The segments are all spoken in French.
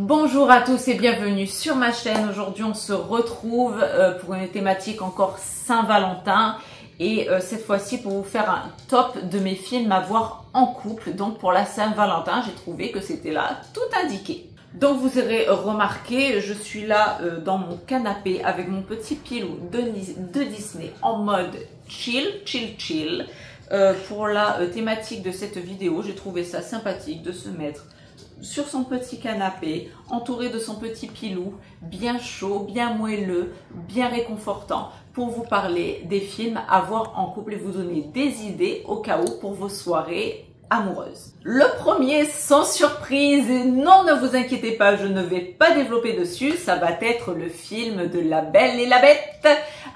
Bonjour à tous et bienvenue sur ma chaîne. Aujourd'hui on se retrouve pour une thématique encore Saint-Valentin et cette fois-ci pour vous faire un top de mes films à voir en couple. Donc pour la Saint-Valentin, j'ai trouvé que c'était là tout indiqué. Donc vous aurez remarqué, je suis là dans mon canapé avec mon petit pilou de Disney en mode chill. Pour la thématique de cette vidéo, j'ai trouvé ça sympathique de se mettre sur son petit canapé, entouré de son petit pilou, bien chaud, bien moelleux, bien réconfortant, pour vous parler des films à voir en couple et vous donner des idées au cas où pour vos soirées amoureuses. Le premier, sans surprise, et non, ne vous inquiétez pas, je ne vais pas développer dessus, ça va être le film de La Belle et la Bête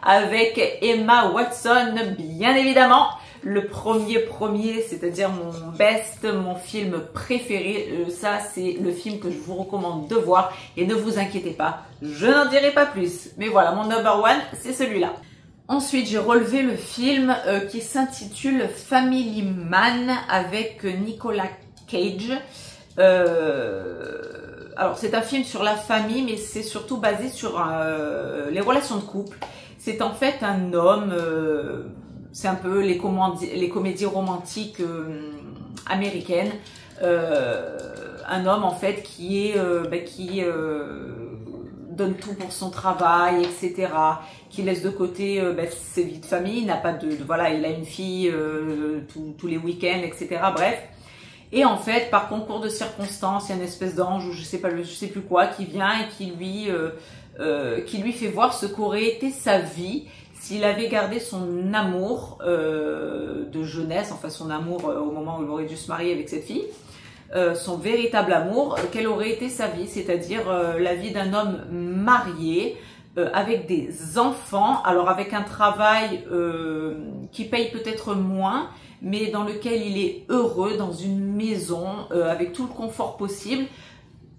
avec Emma Watson, bien évidemment. Le premier, c'est-à-dire mon film préféré, ça c'est le film que je vous recommande de voir et ne vous inquiétez pas, je n'en dirai pas plus. Mais voilà, mon number one, c'est celui-là. Ensuite, j'ai relevé le film qui s'intitule Family Man avec Nicolas Cage. Alors, c'est un film sur la famille, mais c'est surtout basé sur les relations de couple. C'est en fait un homme... c'est un peu les comédies romantiques américaines. Un homme en fait qui donne tout pour son travail, etc. Qui laisse de côté ses vies de famille. Il n'a pas voilà, il a une fille tous les week-ends, etc. Bref. Et en fait, par concours de circonstances, il y a une espèce d'ange ou je sais plus quoi qui vient et qui lui fait voir ce qu'aurait été sa vie s'il avait gardé son amour de jeunesse, enfin son amour au moment où il aurait dû se marier avec cette fille, son véritable amour, quelle aurait été sa vie, c'est-à-dire la vie d'un homme marié, avec des enfants, alors avec un travail qui paye peut-être moins, mais dans lequel il est heureux, dans une maison, avec tout le confort possible,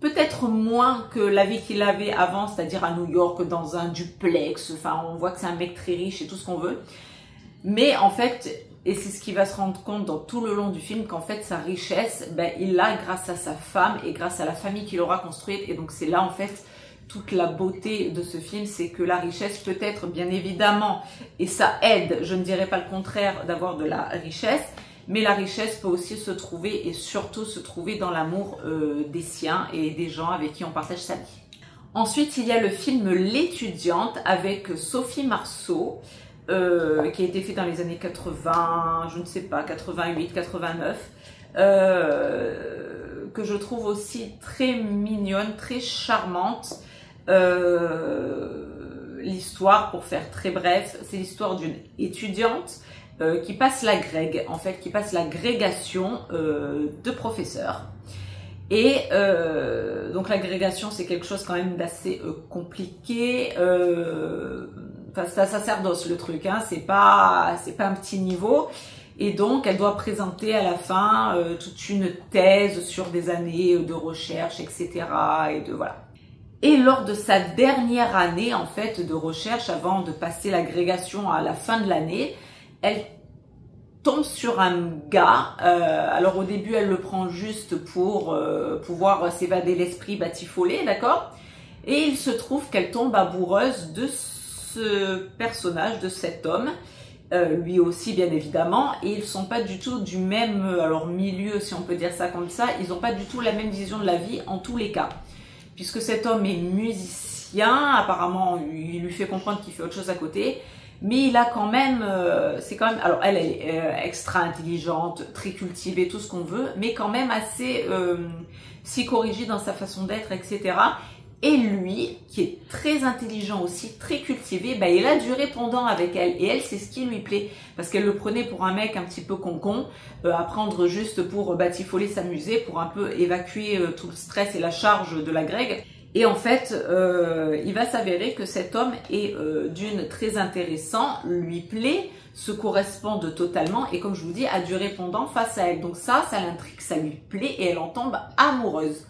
peut-être moins que la vie qu'il avait avant, c'est-à-dire à New York, dans un duplex. Enfin, on voit que c'est un mec très riche et tout ce qu'on veut. Mais en fait, et c'est ce qu'il va se rendre compte dans tout le long du film, qu'en fait, sa richesse, il l'a grâce à sa femme et grâce à la famille qu'il aura construite. Et donc, c'est là, en fait, toute la beauté de ce film, c'est que la richesse peut être, bien évidemment, et ça aide, je ne dirais pas le contraire, d'avoir de la richesse, mais la richesse peut aussi se trouver et surtout se trouver dans l'amour des siens et des gens avec qui on partage sa vie. Ensuite, il y a le film L'étudiante avec Sophie Marceau, qui a été fait dans les années 80, je ne sais pas, 88, 89, que je trouve aussi très mignonne, très charmante. L'histoire, pour faire très bref, c'est l'histoire d'une étudiante qui passe la grègue, en fait, qui passe l'agrégation de professeurs. Et donc l'agrégation, c'est quelque chose quand même d'assez compliqué. Enfin, c'est un sacerdoce le truc, hein, c'est pas un petit niveau. Et donc, elle doit présenter à la fin toute une thèse sur des années de recherche, etc. Et voilà. Et lors de sa dernière année, en fait, de recherche, avant de passer l'agrégation à la fin de l'année, elle tombe sur un gars. Alors au début, elle le prend juste pour pouvoir s'évader l'esprit batifolé, d'accord? Et il se trouve qu'elle tombe amoureuse de ce personnage, de cet homme, lui aussi bien évidemment, et ils sont pas du tout du même milieu, si on peut dire ça comme ça. Ils n'ont pas du tout la même vision de la vie en tous les cas, puisque cet homme est musicien. Apparemment, il lui fait comprendre qu'il fait autre chose à côté. Mais il a quand même, c'est quand même, alors elle est extra intelligente, très cultivée, tout ce qu'on veut, mais quand même assez psychorigide dans sa façon d'être, etc. Et lui, qui est très intelligent aussi, très cultivé, il a du répondant avec elle. Et elle, c'est ce qui lui plaît, parce qu'elle le prenait pour un mec un petit peu con-con, à prendre juste pour batifoler, s'amuser, pour un peu évacuer tout le stress et la charge de la grègue. Et en fait, il va s'avérer que cet homme est d'une très intéressant, lui plaît, se correspondent totalement et comme je vous dis, a du répondant face à elle. Donc ça l'intrigue, ça lui plaît et elle en tombe amoureuse.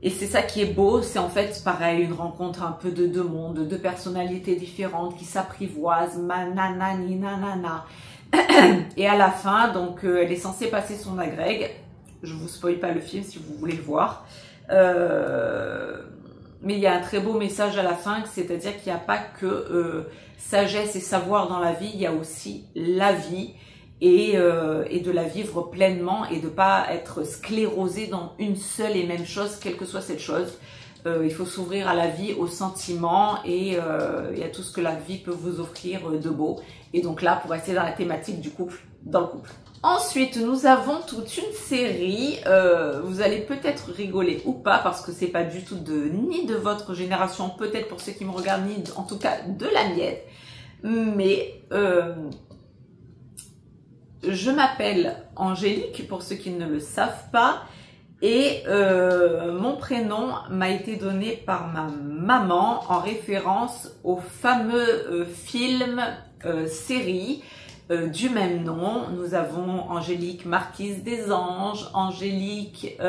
Et c'est ça qui est beau, c'est en fait pareil, une rencontre un peu de deux mondes, deux personnalités différentes qui s'apprivoisent, mananani nanana. Et à la fin, donc elle est censée passer son agrég. Je vous spoil pas le film si vous voulez le voir. Mais il y a un très beau message à la fin, c'est-à-dire qu'il n'y a pas que sagesse et savoir dans la vie, il y a aussi la vie et de la vivre pleinement et de ne pas être sclérosé dans une seule et même chose, quelle que soit cette chose. Il faut s'ouvrir à la vie, aux sentiments et à tout ce que la vie peut vous offrir de beau. Et donc là, pour rester dans la thématique du couple, dans le couple. Ensuite, nous avons toute une série, vous allez peut-être rigoler ou pas parce que c'est pas du tout ni de votre génération, peut-être pour ceux qui me regardent, ni en tout cas de la mienne, mais je m'appelle Angélique pour ceux qui ne le savent pas et mon prénom m'a été donné par ma maman en référence au fameux film série du même nom. Nous avons Angélique, marquise des anges, Angélique,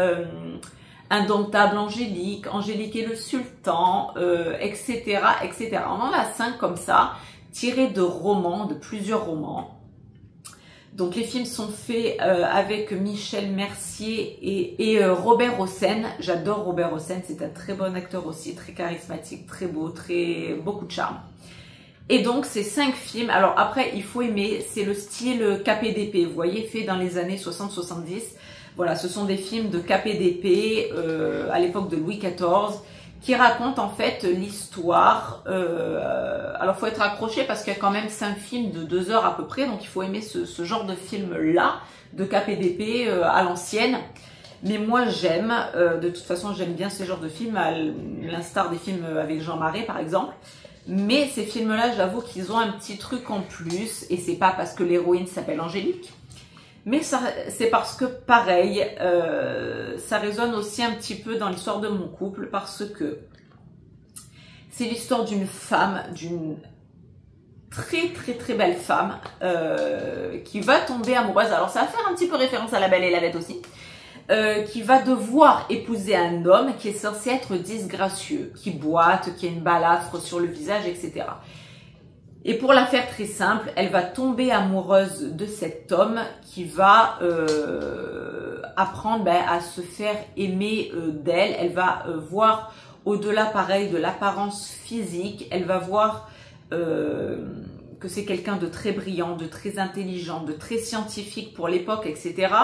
indomptable Angélique, Angélique et le sultan, etc., etc. On en a 5 comme ça, tirés de romans, de plusieurs romans. Donc les films sont faits avec Michel Mercier et Robert Hossein. J'adore Robert Hossein, c'est un très bon acteur aussi, très charismatique, très beau, beaucoup de charme. Et donc, ces 5 films, alors après, il faut aimer, c'est le style KPDP, vous voyez, fait dans les années 60-70. Voilà, ce sont des films de KPDP à l'époque de Louis XIV, qui racontent en fait l'histoire. Alors, il faut être accroché parce qu'il y a quand même 5 films de 2 heures à peu près, donc il faut aimer ce genre de film-là, de KPDP à l'ancienne. Mais moi, j'aime, de toute façon, j'aime bien ce genre de films, à l'instar des films avec Jean Marais, par exemple. Mais ces films-là, j'avoue qu'ils ont un petit truc en plus, et c'est pas parce que l'héroïne s'appelle Angélique, mais c'est parce que, pareil, ça résonne aussi un petit peu dans l'histoire de mon couple, parce que c'est l'histoire d'une femme, d'une très belle femme, qui va tomber amoureuse. Alors ça va faire un petit peu référence à La Belle et la Bête aussi. Qui va devoir épouser un homme qui est censé être disgracieux, qui boite, qui a une balafre sur le visage, etc. Et pour la faire très simple, elle va tomber amoureuse de cet homme qui va apprendre à se faire aimer d'elle. Elle va voir au-delà, pareil, de l'apparence physique. Elle va voir que c'est quelqu'un de très brillant, de très intelligent, de très scientifique pour l'époque, etc.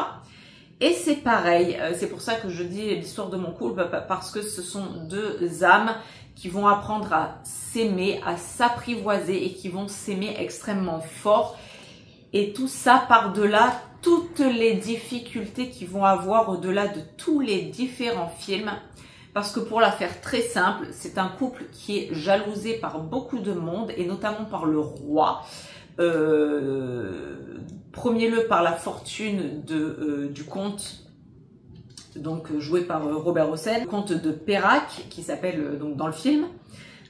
Et c'est pareil, c'est pour ça que je dis l'histoire de mon couple, parce que ce sont 2 âmes qui vont apprendre à s'aimer, à s'apprivoiser et qui vont s'aimer extrêmement fort. Et tout ça par-delà toutes les difficultés qu'ils vont avoir au-delà de tous les différents films. Parce que pour la faire très simple, c'est un couple qui est jalousé par beaucoup de monde et notamment par le roi. Premier-le par la fortune du comte, donc joué par Robert Hossein, le comte de Pérac, qui s'appelle donc dans le film,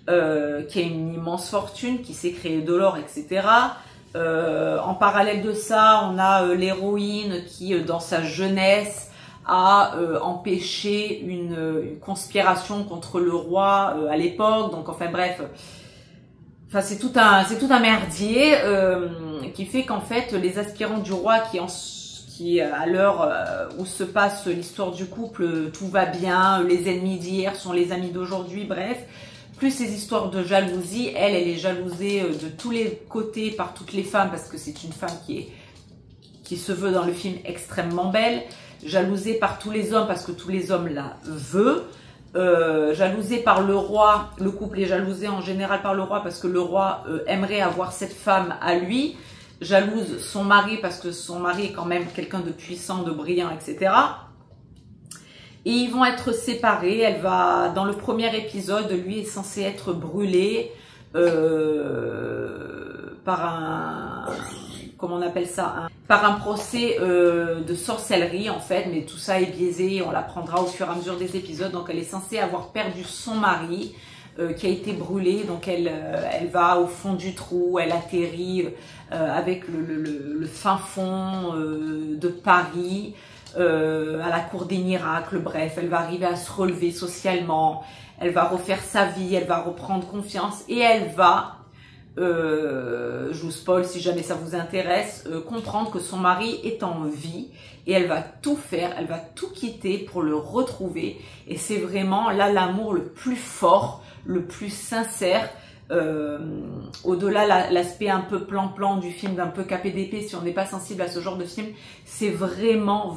qui a une immense fortune, qui s'est créé de l'or, etc. En parallèle de ça, on a l'héroïne qui, dans sa jeunesse, a empêché une conspiration contre le roi à l'époque. Donc enfin bref. Enfin, c'est tout un merdier qui fait qu'en fait, les aspirants du roi qui à l'heure où se passe l'histoire du couple, tout va bien, les ennemis d'hier sont les amis d'aujourd'hui, bref. Plus ces histoires de jalousie, elle est jalousée de tous les côtés par toutes les femmes parce que c'est une femme qui se veut dans le film extrêmement belle, jalousée par tous les hommes parce que tous les hommes la veulent. Jalousé par le roi, le couple est jalousé en général par le roi parce que le roi aimerait avoir cette femme à lui, jalouse son mari parce que son mari est quand même quelqu'un de puissant, de brillant, etc. Et ils vont être séparés. Elle va, dans le premier épisode, lui est censé être brûlé par un... comment on appelle ça, par un procès de sorcellerie en fait, mais tout ça est biaisé, on l'apprendra au fur et à mesure des épisodes. Donc elle est censée avoir perdu son mari qui a été brûlé, donc elle va au fond du trou, elle atterrit avec le fin fond de Paris, à la cour des miracles, bref, elle va arriver à se relever socialement, elle va refaire sa vie, elle va reprendre confiance et elle va je vous spoil si jamais ça vous intéresse, comprendre que son mari est en vie et elle va tout faire, elle va tout quitter pour le retrouver. Et c'est vraiment là l'amour le plus fort, le plus sincère. Au-delà l'aspect un peu plan-plan du film, d'un peu KPDP, si on n'est pas sensible à ce genre de film, c'est vraiment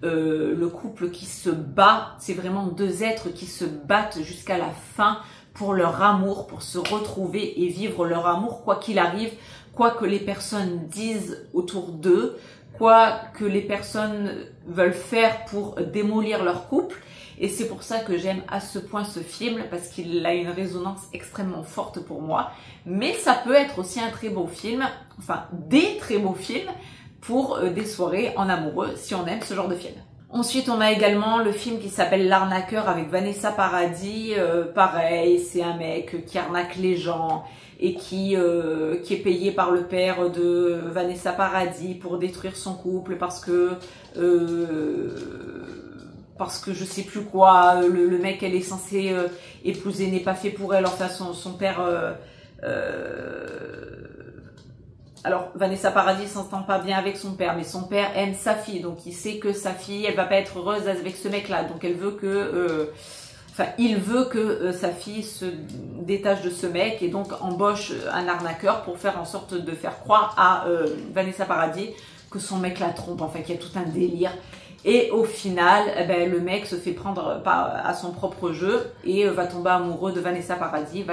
le couple qui se bat. C'est vraiment deux êtres qui se battent jusqu'à la fin pour leur amour, pour se retrouver et vivre leur amour, quoi qu'il arrive, quoi que les personnes disent autour d'eux, quoi que les personnes veulent faire pour démolir leur couple. Et c'est pour ça que j'aime à ce point ce film, parce qu'il a une résonance extrêmement forte pour moi. Mais ça peut être aussi un très beau film, enfin des très beaux films pour des soirées en amoureux, si on aime ce genre de film. Ensuite, on a également le film qui s'appelle L'Arnaqueur avec Vanessa Paradis. Pareil, c'est un mec qui arnaque les gens et qui est payé par le père de Vanessa Paradis pour détruire son couple parce que je sais plus quoi, le mec qu'elle est censée épouser n'est pas fait pour elle. Enfin, son père... Alors, Vanessa Paradis s'entend pas bien avec son père, mais son père aime sa fille, donc il sait que sa fille, elle va pas être heureuse avec ce mec-là, donc elle veut que... il veut que sa fille se détache de ce mec et donc embauche un arnaqueur pour faire en sorte de faire croire à Vanessa Paradis que son mec la trompe, enfin qu'il y a tout un délire. Et au final, le mec se fait prendre à son propre jeu et va tomber amoureux de Vanessa Paradis.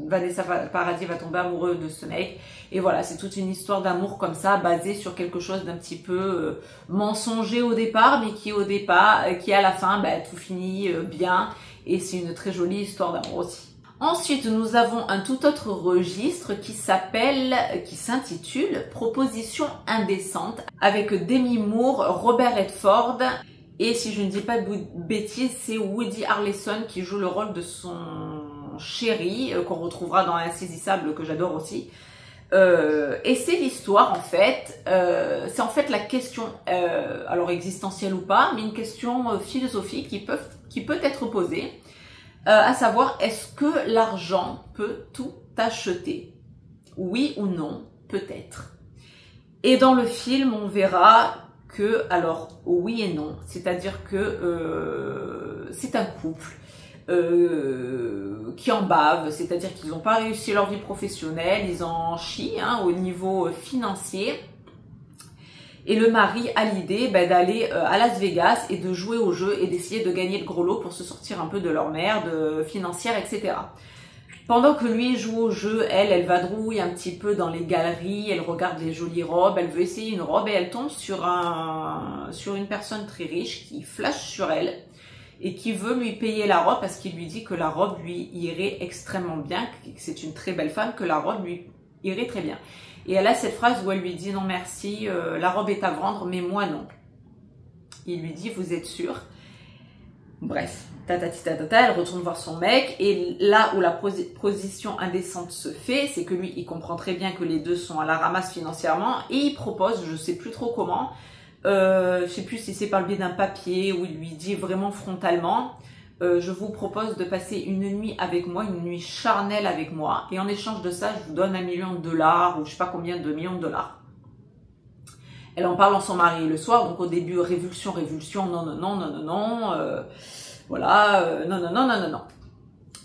Vanessa Paradis va tomber amoureux de ce mec. Et voilà, c'est toute une histoire d'amour comme ça, basée sur quelque chose d'un petit peu mensonger au départ, mais qui à la fin, tout finit bien. Et c'est une très jolie histoire d'amour aussi. Ensuite, nous avons un tout autre registre qui s'intitule Proposition indécente avec Demi Moore, Robert Redford et si je ne dis pas de bêtises, c'est Woody Harrelson qui joue le rôle de son chéri qu'on retrouvera dans Insaisissable que j'adore aussi. Et c'est l'histoire en fait, c'est en fait la question, alors existentielle ou pas, mais une question philosophique qui peut être posée. À savoir, est-ce que l'argent peut tout acheter? Oui ou non? Peut-être. Et dans le film, on verra que, alors, oui et non. C'est-à-dire que c'est un couple qui en bave, c'est-à-dire qu'ils n'ont pas réussi leur vie professionnelle, ils en chient au niveau financier. Et le mari a l'idée d'aller à Las Vegas et de jouer au jeu et d'essayer de gagner le gros lot pour se sortir un peu de leur merde financière, etc. Pendant que lui joue au jeu, elle vadrouille un petit peu dans les galeries, elle regarde les jolies robes, elle veut essayer une robe et elle tombe sur une personne très riche qui flash sur elle et qui veut lui payer la robe parce qu'il lui dit que la robe lui irait extrêmement bien, que c'est une très belle femme, que la robe lui irait très bien. Et elle a cette phrase où elle lui dit « Non merci, la robe est à vendre, mais moi non ». Il lui dit « Vous êtes sûr ?» Bref, elle retourne voir son mec et là où la position indécente se fait, c'est que lui, il comprend très bien que les deux sont à la ramasse financièrement et il propose, je sais plus trop comment, je sais plus si c'est par le biais d'un papier où il lui dit vraiment frontalement je vous propose de passer une nuit avec moi, une nuit charnelle avec moi, et en échange de ça, je vous donne $1 million, ou je sais pas combien de millions de dollars. Elle en parle à son mari le soir, donc au début, révulsion, non, voilà, non.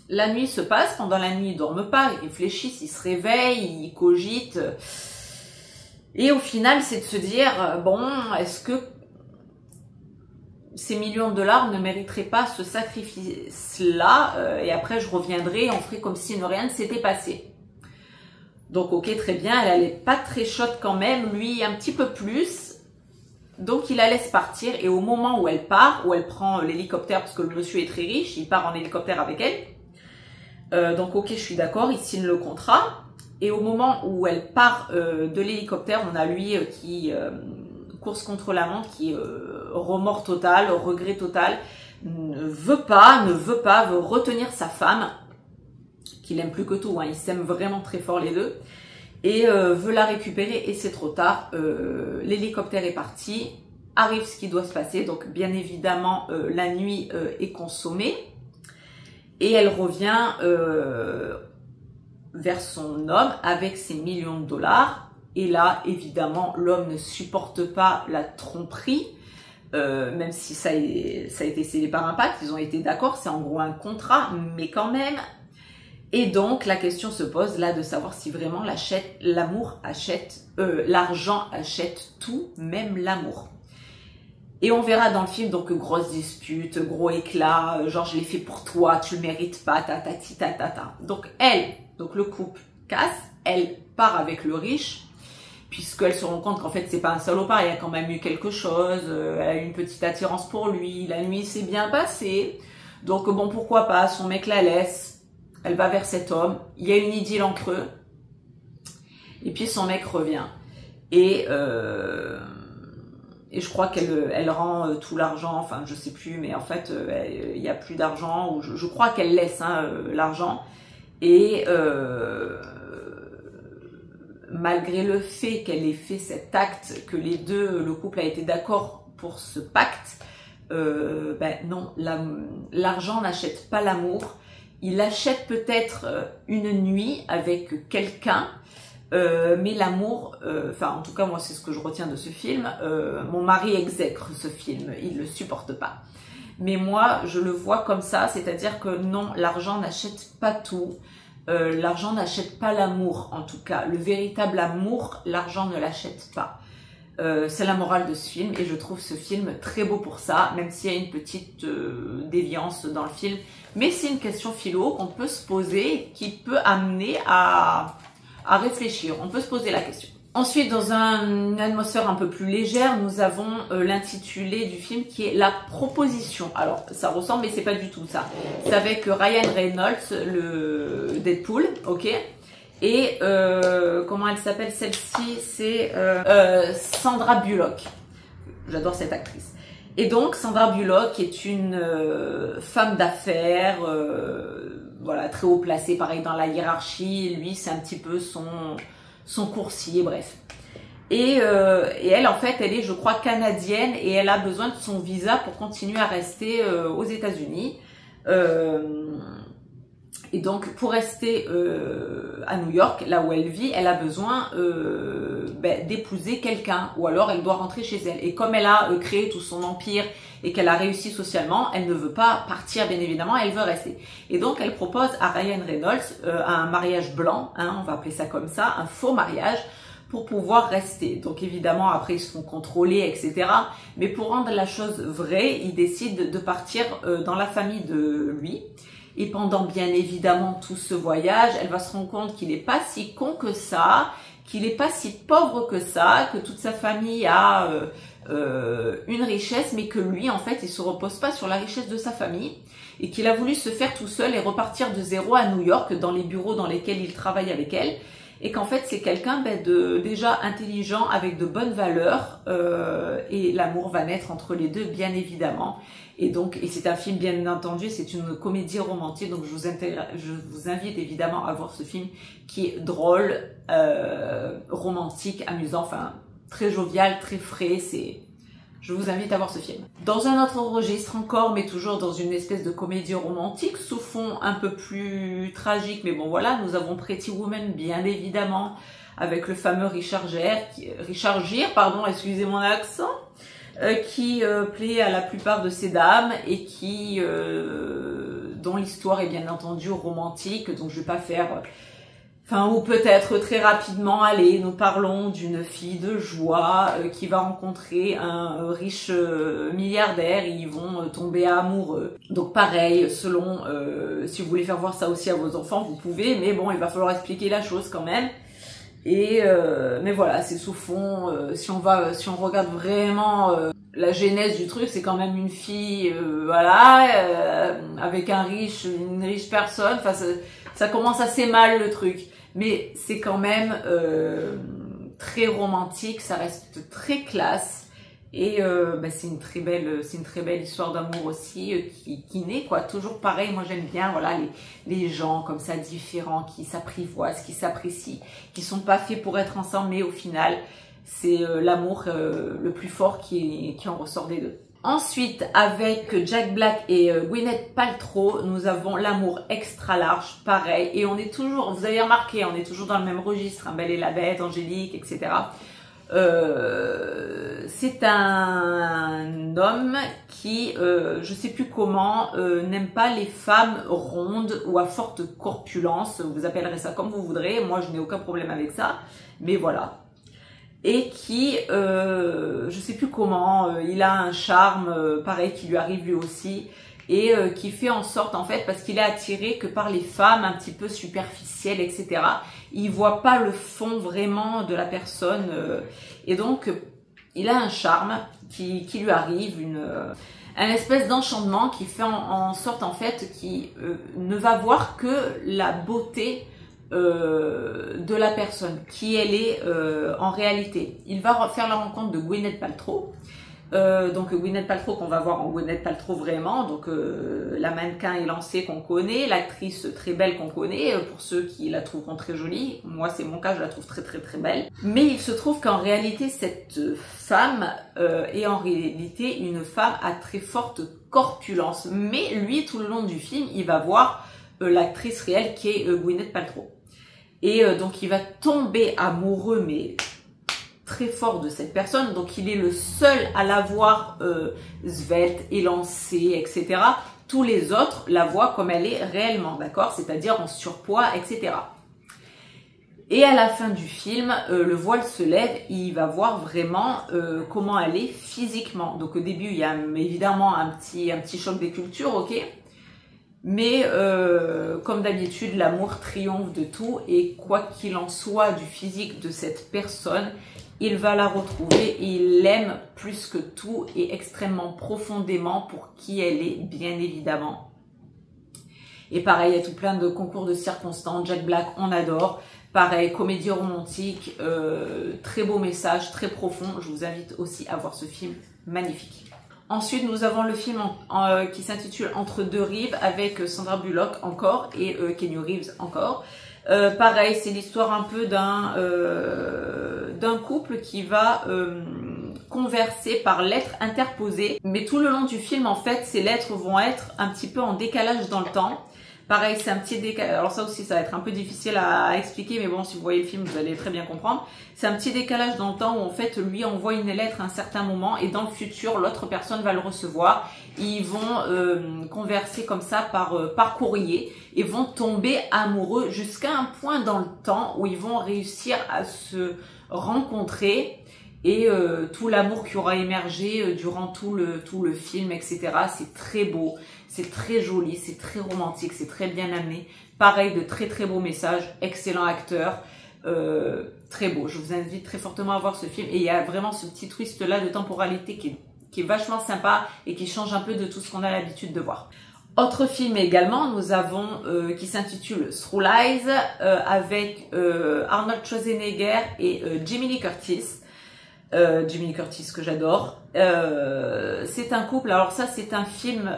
La nuit se passe, pendant la nuit, ils dorment pas, ils réfléchissent, ils se réveillent, ils cogitent, et au final, c'est de se dire, bon, est-ce que ces millions de dollars ne mériteraient pas ce sacrifice-là, et après je reviendrai et on ferait comme si rien ne s'était passé. Donc ok, très bien, elle n'est pas très chaude quand même, lui un petit peu plus, donc il la laisse partir et au moment où elle part, où elle prend l'hélicoptère, parce que le monsieur est très riche, il part en hélicoptère avec elle, donc ok, je suis d'accord, il signe le contrat, et au moment où elle part de l'hélicoptère, on a lui qui... course contre la montre, qui remords total, regret total, ne veut pas, veut retenir sa femme, qu'il aime plus que tout, ils s'aiment vraiment très fort les deux, et veut la récupérer et c'est trop tard, l'hélicoptère est parti, arrive ce qui doit se passer, donc bien évidemment la nuit est consommée, et elle revient vers son homme avec ses millions de dollars. Et là, évidemment, l'homme ne supporte pas la tromperie, même si ça a été scellé par un pacte, ils ont été d'accord, c'est en gros un contrat, mais quand même. Et donc, la question se pose là de savoir si vraiment l'argent achète tout, même l'amour. Et on verra dans le film, donc, grosse dispute, gros éclat, genre je l'ai fait pour toi, tu le mérites pas, tatati, tatata. Donc donc le couple casse, elle part avec le riche, puisqu'elle se rend compte qu'en fait c'est pas un salopard, il y a quand même eu quelque chose, elle a eu une petite attirance pour lui, la nuit s'est bien passée, donc bon pourquoi pas, son mec la laisse, elle va vers cet homme, il y a une idylle entre eux, et puis son mec revient, et je crois qu'elle rend tout l'argent, enfin je sais plus, mais en fait il n'y a plus d'argent, ou je crois qu'elle laisse l'argent, et malgré le fait qu'elle ait fait cet acte, que les deux, le couple a été d'accord pour ce pacte, non, l'argent n'achète pas l'amour, il achète peut-être une nuit avec quelqu'un, mais l'amour, enfin en tout cas moi c'est ce que je retiens de ce film, mon mari exècre ce film, il le supporte pas. Mais moi je le vois comme ça, c'est-à-dire que non, l'argent n'achète pas tout, l'argent n'achète pas l'amour en tout cas, le véritable amour, l'argent ne l'achète pas. C'est la morale de ce film et je trouve ce film très beau pour ça, même s'il y a une petite déviance dans le film, mais c'est une question philo qu'on peut se poser, qui peut amener à réfléchir, on peut se poser la question. Ensuite, dans une atmosphère un peu plus légère, nous avons l'intitulé du film qui est La Proposition. Alors, ça ressemble, mais c'est pas du tout ça. C'est avec Ryan Reynolds, le Deadpool, ok. Et comment elle s'appelle celle-ci? C'est Sandra Bullock. J'adore cette actrice. Et donc, Sandra Bullock est une femme d'affaires, voilà, très haut placée, pareil dans la hiérarchie. Lui, c'est un petit peu son coursier, bref. Et elle, en fait, elle est, je crois, canadienne et elle a besoin de son visa pour continuer à rester aux États-Unis. Et donc, pour rester à New York, là où elle vit, elle a besoin d'épouser quelqu'un, ou alors elle doit rentrer chez elle. Et comme elle a créé tout son empire et qu'elle a réussi socialement, elle ne veut pas partir, bien évidemment, elle veut rester. Et donc, elle propose à Ryan Reynolds un mariage blanc, hein, on va appeler ça comme ça, un faux mariage, pour pouvoir rester. Donc évidemment, après, ils se font contrôler, etc. Mais pour rendre la chose vraie, ils décident de partir dans la famille de lui. Et pendant bien évidemment tout ce voyage, elle va se rendre compte qu'il n'est pas si con que ça, qu'il n'est pas si pauvre que ça, que toute sa famille a une richesse, mais que lui, en fait, il se repose pas sur la richesse de sa famille et qu'il a voulu se faire tout seul et repartir de zéro à New York, dans les bureaux dans lesquels il travaille avec elle. Et qu'en fait, c'est quelqu'un de déjà intelligent, avec de bonnes valeurs, et l'amour va naître entre les deux, bien évidemment. Et c'est un film, bien entendu, c'est une comédie romantique, donc je vous invite évidemment à voir ce film qui est drôle, romantique, amusant, enfin très jovial, très frais, je vous invite à voir ce film. Dans un autre registre encore, mais toujours dans une espèce de comédie romantique, sous fond un peu plus tragique, mais bon voilà, nous avons Pretty Woman, bien évidemment, avec le fameux Richard Gere, pardon, excusez mon accent, qui plaît à la plupart de ces dames et dont l'histoire est bien entendu romantique, donc je vais pas faire... ou peut-être très rapidement, allez, nous parlons d'une fille de joie qui va rencontrer un riche milliardaire et ils vont tomber amoureux. Donc pareil, selon, si vous voulez faire voir ça aussi à vos enfants, vous pouvez, mais bon, il va falloir expliquer la chose quand même. Mais voilà, c'est sous fond, si on regarde vraiment la genèse du truc, c'est quand même une fille, avec une riche personne, enfin ça commence assez mal le truc. Mais c'est quand même très romantique, ça reste très classe et c'est une très belle histoire d'amour aussi qui naît quoi. Toujours pareil, moi j'aime bien voilà les gens comme ça différents qui s'apprivoisent, qui s'apprécient, qui sont pas faits pour être ensemble, mais au final c'est l'amour le plus fort qui en ressort des deux. Ensuite, avec Jack Black et Gwyneth Paltrow, nous avons l'amour extra large, pareil. Et on est toujours, vous avez remarqué, on est toujours dans le même registre, hein, Belle et la Bête, Angélique, etc. C'est un homme qui, je sais plus comment, n'aime pas les femmes rondes ou à forte corpulence. Vous appellerez ça comme vous voudrez. Moi, je n'ai aucun problème avec ça. Mais voilà. Et qui, je sais plus comment, il a un charme, pareil, qui lui arrive lui aussi. Et qui fait en sorte, en fait, parce qu'il est attiré que par les femmes un petit peu superficielles, etc. Il voit pas le fond vraiment de la personne. Et donc, il a un charme qui lui arrive, un espèce d'enchantement qui fait en sorte, en fait, qu'il ne va voir que la beauté de la personne, qui elle est en réalité. Il va faire la rencontre de Gwyneth Paltrow. Donc Gwyneth Paltrow qu'on va voir en Gwyneth Paltrow vraiment, donc la mannequin élancée qu'on connaît, l'actrice très belle qu'on connaît, pour ceux qui la trouveront très jolie, moi c'est mon cas, je la trouve très très très belle. Mais il se trouve qu'en réalité cette femme est en réalité une femme à très forte corpulence, mais lui tout le long du film il va voir l'actrice réelle qui est Gwyneth Paltrow. Et donc il va tomber amoureux mais très fort de cette personne, donc il est le seul à la voir svelte, élancée, etc. Tous les autres la voient comme elle est réellement, d'accord, c'est-à-dire en surpoids, etc. Et à la fin du film, le voile se lève, il va voir vraiment comment elle est physiquement. Donc au début, il y a évidemment un petit choc des cultures, ok. Mais comme d'habitude, l'amour triomphe de tout et quoi qu'il en soit du physique de cette personne, il va la retrouver et il l'aime plus que tout et extrêmement profondément pour qui elle est, bien évidemment. Et pareil, il y a tout plein de concours de circonstances. Jack Black, on adore. Pareil, comédie romantique, très beau message, très profond. Je vous invite aussi à voir ce film magnifique. Ensuite, nous avons le film qui s'intitule Entre deux rives avec Sandra Bullock encore et Keanu Reeves encore. Pareil, c'est l'histoire un peu d'un couple qui va converser par lettres interposées. Mais tout le long du film, en fait, ces lettres vont être un petit peu en décalage dans le temps. Pareil, c'est un petit décalage. Alors ça aussi, ça va être un peu difficile à expliquer, mais bon, si vous voyez le film, vous allez très bien comprendre. C'est un petit décalage dans le temps où en fait, lui envoie une lettre à un certain moment et dans le futur, l'autre personne va le recevoir. Ils vont converser comme ça par courrier et vont tomber amoureux jusqu'à un point dans le temps où ils vont réussir à se rencontrer et tout l'amour qui aura émergé durant tout le film, etc. C'est très beau, c'est très joli, c'est très romantique, c'est très bien amené. Pareil, de très très beaux messages, excellent acteur, très beau. Je vous invite très fortement à voir ce film et il y a vraiment ce petit twist là de temporalité qui est vachement sympa et qui change un peu de tout ce qu'on a l'habitude de voir. Autre film également, nous avons qui s'intitule Through Lies avec Arnold Schwarzenegger et Jamie Lee Curtis. Jamie Lee Curtis que j'adore. C'est un couple, alors ça c'est un film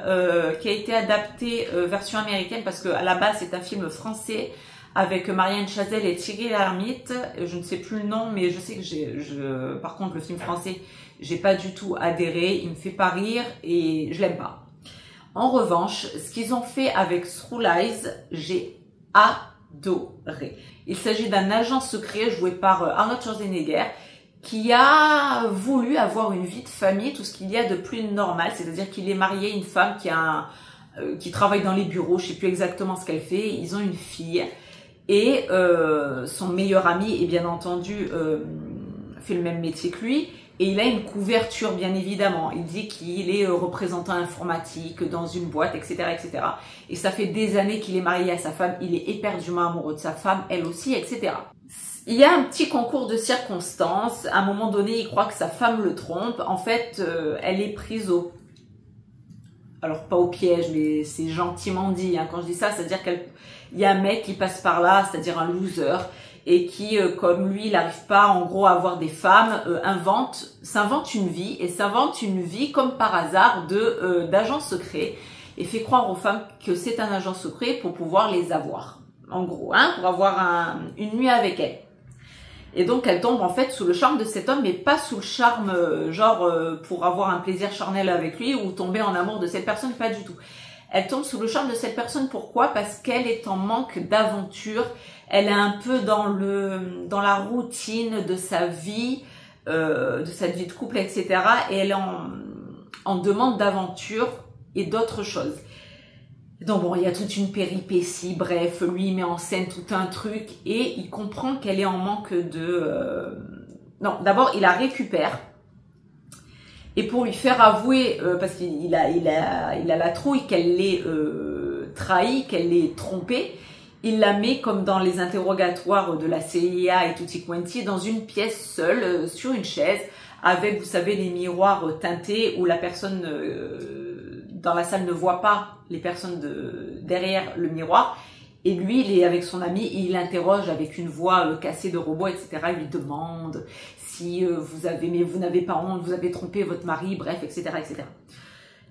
qui a été adapté version américaine parce que à la base c'est un film français avec Marianne Chazelle et Thierry Lhermitte. Je ne sais plus le nom, mais je sais que par contre le film français, j'ai pas du tout adhéré, il me fait pas rire et je l'aime pas. En revanche, ce qu'ils ont fait avec Through Lies, j'ai adoré. Il s'agit d'un agent secret joué par Arnold Schwarzenegger qui a voulu avoir une vie de famille, tout ce qu'il y a de plus normal, c'est-à-dire qu'il est marié à une femme qui travaille dans les bureaux, je sais plus exactement ce qu'elle fait, ils ont une fille, et son meilleur ami, est bien entendu, fait le même métier que lui, et il a une couverture, bien évidemment. Il dit qu'il est représentant informatique dans une boîte, etc., etc. Et ça fait des années qu'il est marié à sa femme, il est éperdument amoureux de sa femme, elle aussi, etc. Il y a un petit concours de circonstances. À un moment donné, il croit que sa femme le trompe. En fait, elle est prise alors pas au piège, mais c'est gentiment dit. Hein. Quand je dis ça, c'est-à-dire qu'il y a un mec qui passe par là, c'est-à-dire un loser, et qui, comme lui, il n'arrive pas, en gros, à avoir des femmes, s'invente une vie, et s'invente une vie, comme par hasard, d'agent secret, et fait croire aux femmes que c'est un agent secret pour pouvoir les avoir. En gros, hein, pour avoir une nuit avec elle. Et donc elle tombe en fait sous le charme de cet homme, mais pas sous le charme pour avoir un plaisir charnel avec lui ou tomber en amour de cette personne, pas du tout. Elle tombe sous le charme de cette personne, pourquoi? Parce qu'elle est en manque d'aventure, elle est un peu dans la routine de sa vie, de couple, etc. Et elle est en demande d'aventure et d'autres choses. Donc bon, il y a toute une péripétie, bref, lui il met en scène tout un truc et il comprend qu'elle est en manque de... Non, d'abord il la récupère et pour lui faire avouer, parce qu'il a la trouille qu'elle l'ait trahi, qu'elle l'ait trompée, il la met comme dans les interrogatoires de la CIA et tutti quanti dans une pièce seule, sur une chaise, avec, vous savez, les miroirs teintés où la personne dans la salle ne voit pas les personnes derrière le miroir. Et lui, il est avec son ami, il l'interroge avec une voix cassée de robot, etc. Il lui demande si mais vous n'avez pas honte, vous avez trompé votre mari, bref, etc., etc.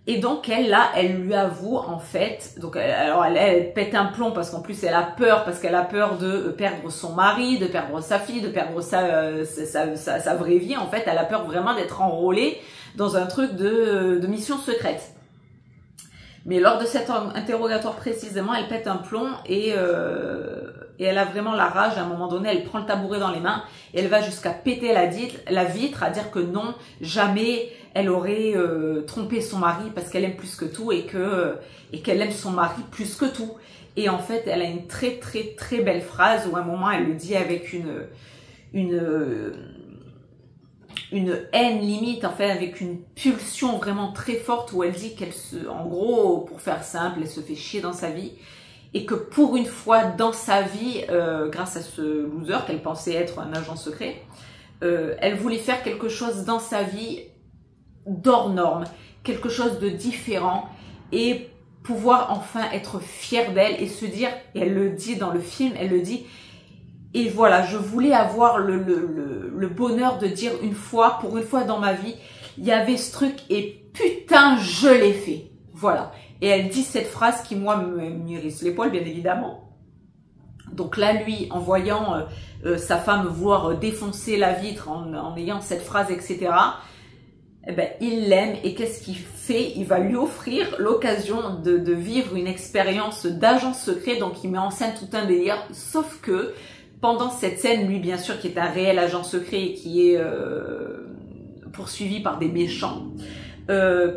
Et donc elle lui avoue en fait, donc alors elle pète un plomb parce qu'en plus elle a peur, parce qu'elle a peur de perdre son mari, de perdre sa fille, de perdre sa vraie vie. En fait, elle a peur vraiment d'être enrôlée dans un truc de mission secrète. Mais lors de cet interrogatoire précisément, elle pète un plomb et elle a vraiment la rage. À un moment donné, elle prend le tabouret dans les mains et elle va jusqu'à péter la vitre, à dire que non, jamais elle aurait trompé son mari parce qu'elle aime plus que tout et qu'elle aime son mari plus que tout. Et en fait, elle a une très très très belle phrase où à un moment, elle le dit avec une haine limite, en fait, avec une pulsion vraiment très forte où elle dit en gros, pour faire simple, elle se fait chier dans sa vie et que pour une fois dans sa vie, grâce à ce loser qu'elle pensait être un agent secret, elle voulait faire quelque chose dans sa vie d'hors norme, quelque chose de différent et pouvoir enfin être fière d'elle et se dire, et elle le dit dans le film, elle le dit, et voilà, je voulais avoir le bonheur de dire pour une fois dans ma vie, il y avait ce truc et putain, je l'ai fait. Voilà. Et elle dit cette phrase qui, moi, m'irrisse les poils, bien évidemment. Donc là, lui, en voyant sa femme vouloir défoncer la vitre, en ayant cette phrase, etc., eh ben, il l'aime. Et qu'est-ce qu'il fait? Il va lui offrir l'occasion de vivre une expérience d'agent secret. Donc, il met en scène tout un délire. Sauf que pendant cette scène, lui, bien sûr, qui est un réel agent secret et qui est poursuivi par des méchants,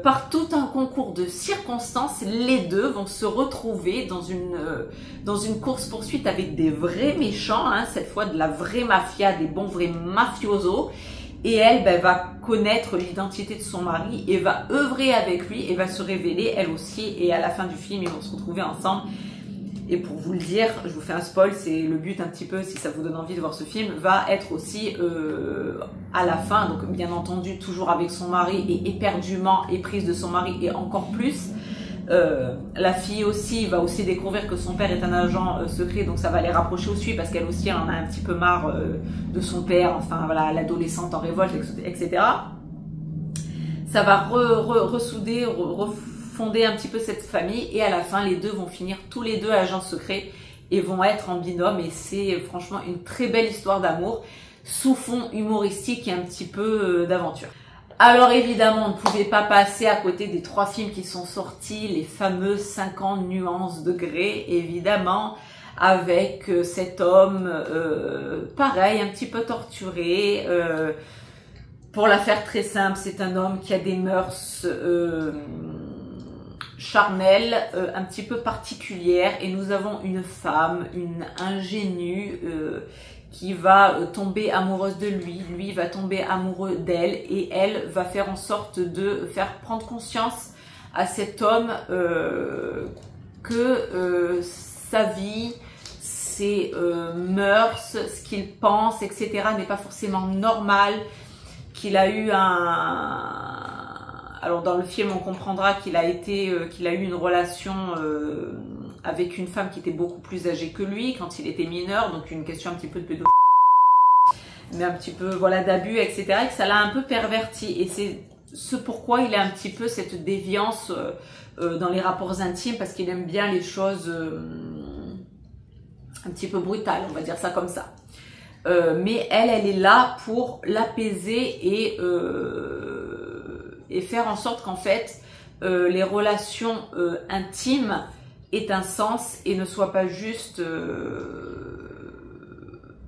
par tout un concours de circonstances, les deux vont se retrouver dans une course-poursuite avec des vrais méchants, hein, cette fois de la vraie mafia, des bons vrais mafiosos. Et elle va connaître l'identité de son mari et va œuvrer avec lui et va se révéler elle aussi. Et à la fin du film, ils vont se retrouver ensemble. Et pour vous le dire, je vous fais un spoil, c'est le but un petit peu, si ça vous donne envie de voir ce film, va être aussi à la fin, donc bien entendu toujours avec son mari et éperdument éprise de son mari et encore plus. La fille aussi va aussi découvrir que son père est un agent secret, donc ça va les rapprocher aussi parce qu'elle aussi elle en a un petit peu marre de son père, enfin voilà, l'adolescente en révolte, etc. Ça va ressouder, fonder un petit peu cette famille et à la fin les deux vont finir tous les deux agents secrets et vont être en binôme et c'est franchement une très belle histoire d'amour sous fond humoristique et un petit peu d'aventure. Alors évidemment, on ne pouvait pas passer à côté des 3 films qui sont sortis, les fameux 50 nuances de Grey, évidemment, avec cet homme, pareil, un petit peu torturé. Pour la faire très simple, c'est un homme qui a des mœurs charnelles, un petit peu particulières, et nous avons une femme, une ingénue, qui va tomber amoureuse de lui va tomber amoureux d'elle et elle va faire en sorte de faire prendre conscience à cet homme que sa vie, ses mœurs, ce qu'il pense, etc. n'est pas forcément normal, qu'il a eu alors dans le film on comprendra qu'il a eu une relation avec une femme qui était beaucoup plus âgée que lui quand il était mineur, donc une question un petit peu de pédophilie, mais un petit peu voilà d'abus, etc. et que ça l'a un peu perverti et c'est ce pourquoi il a un petit peu cette déviance dans les rapports intimes parce qu'il aime bien les choses un petit peu brutales, on va dire ça comme ça. mais elle est là pour l'apaiser et faire en sorte qu'en fait les relations intimes aient un sens et ne soient pas juste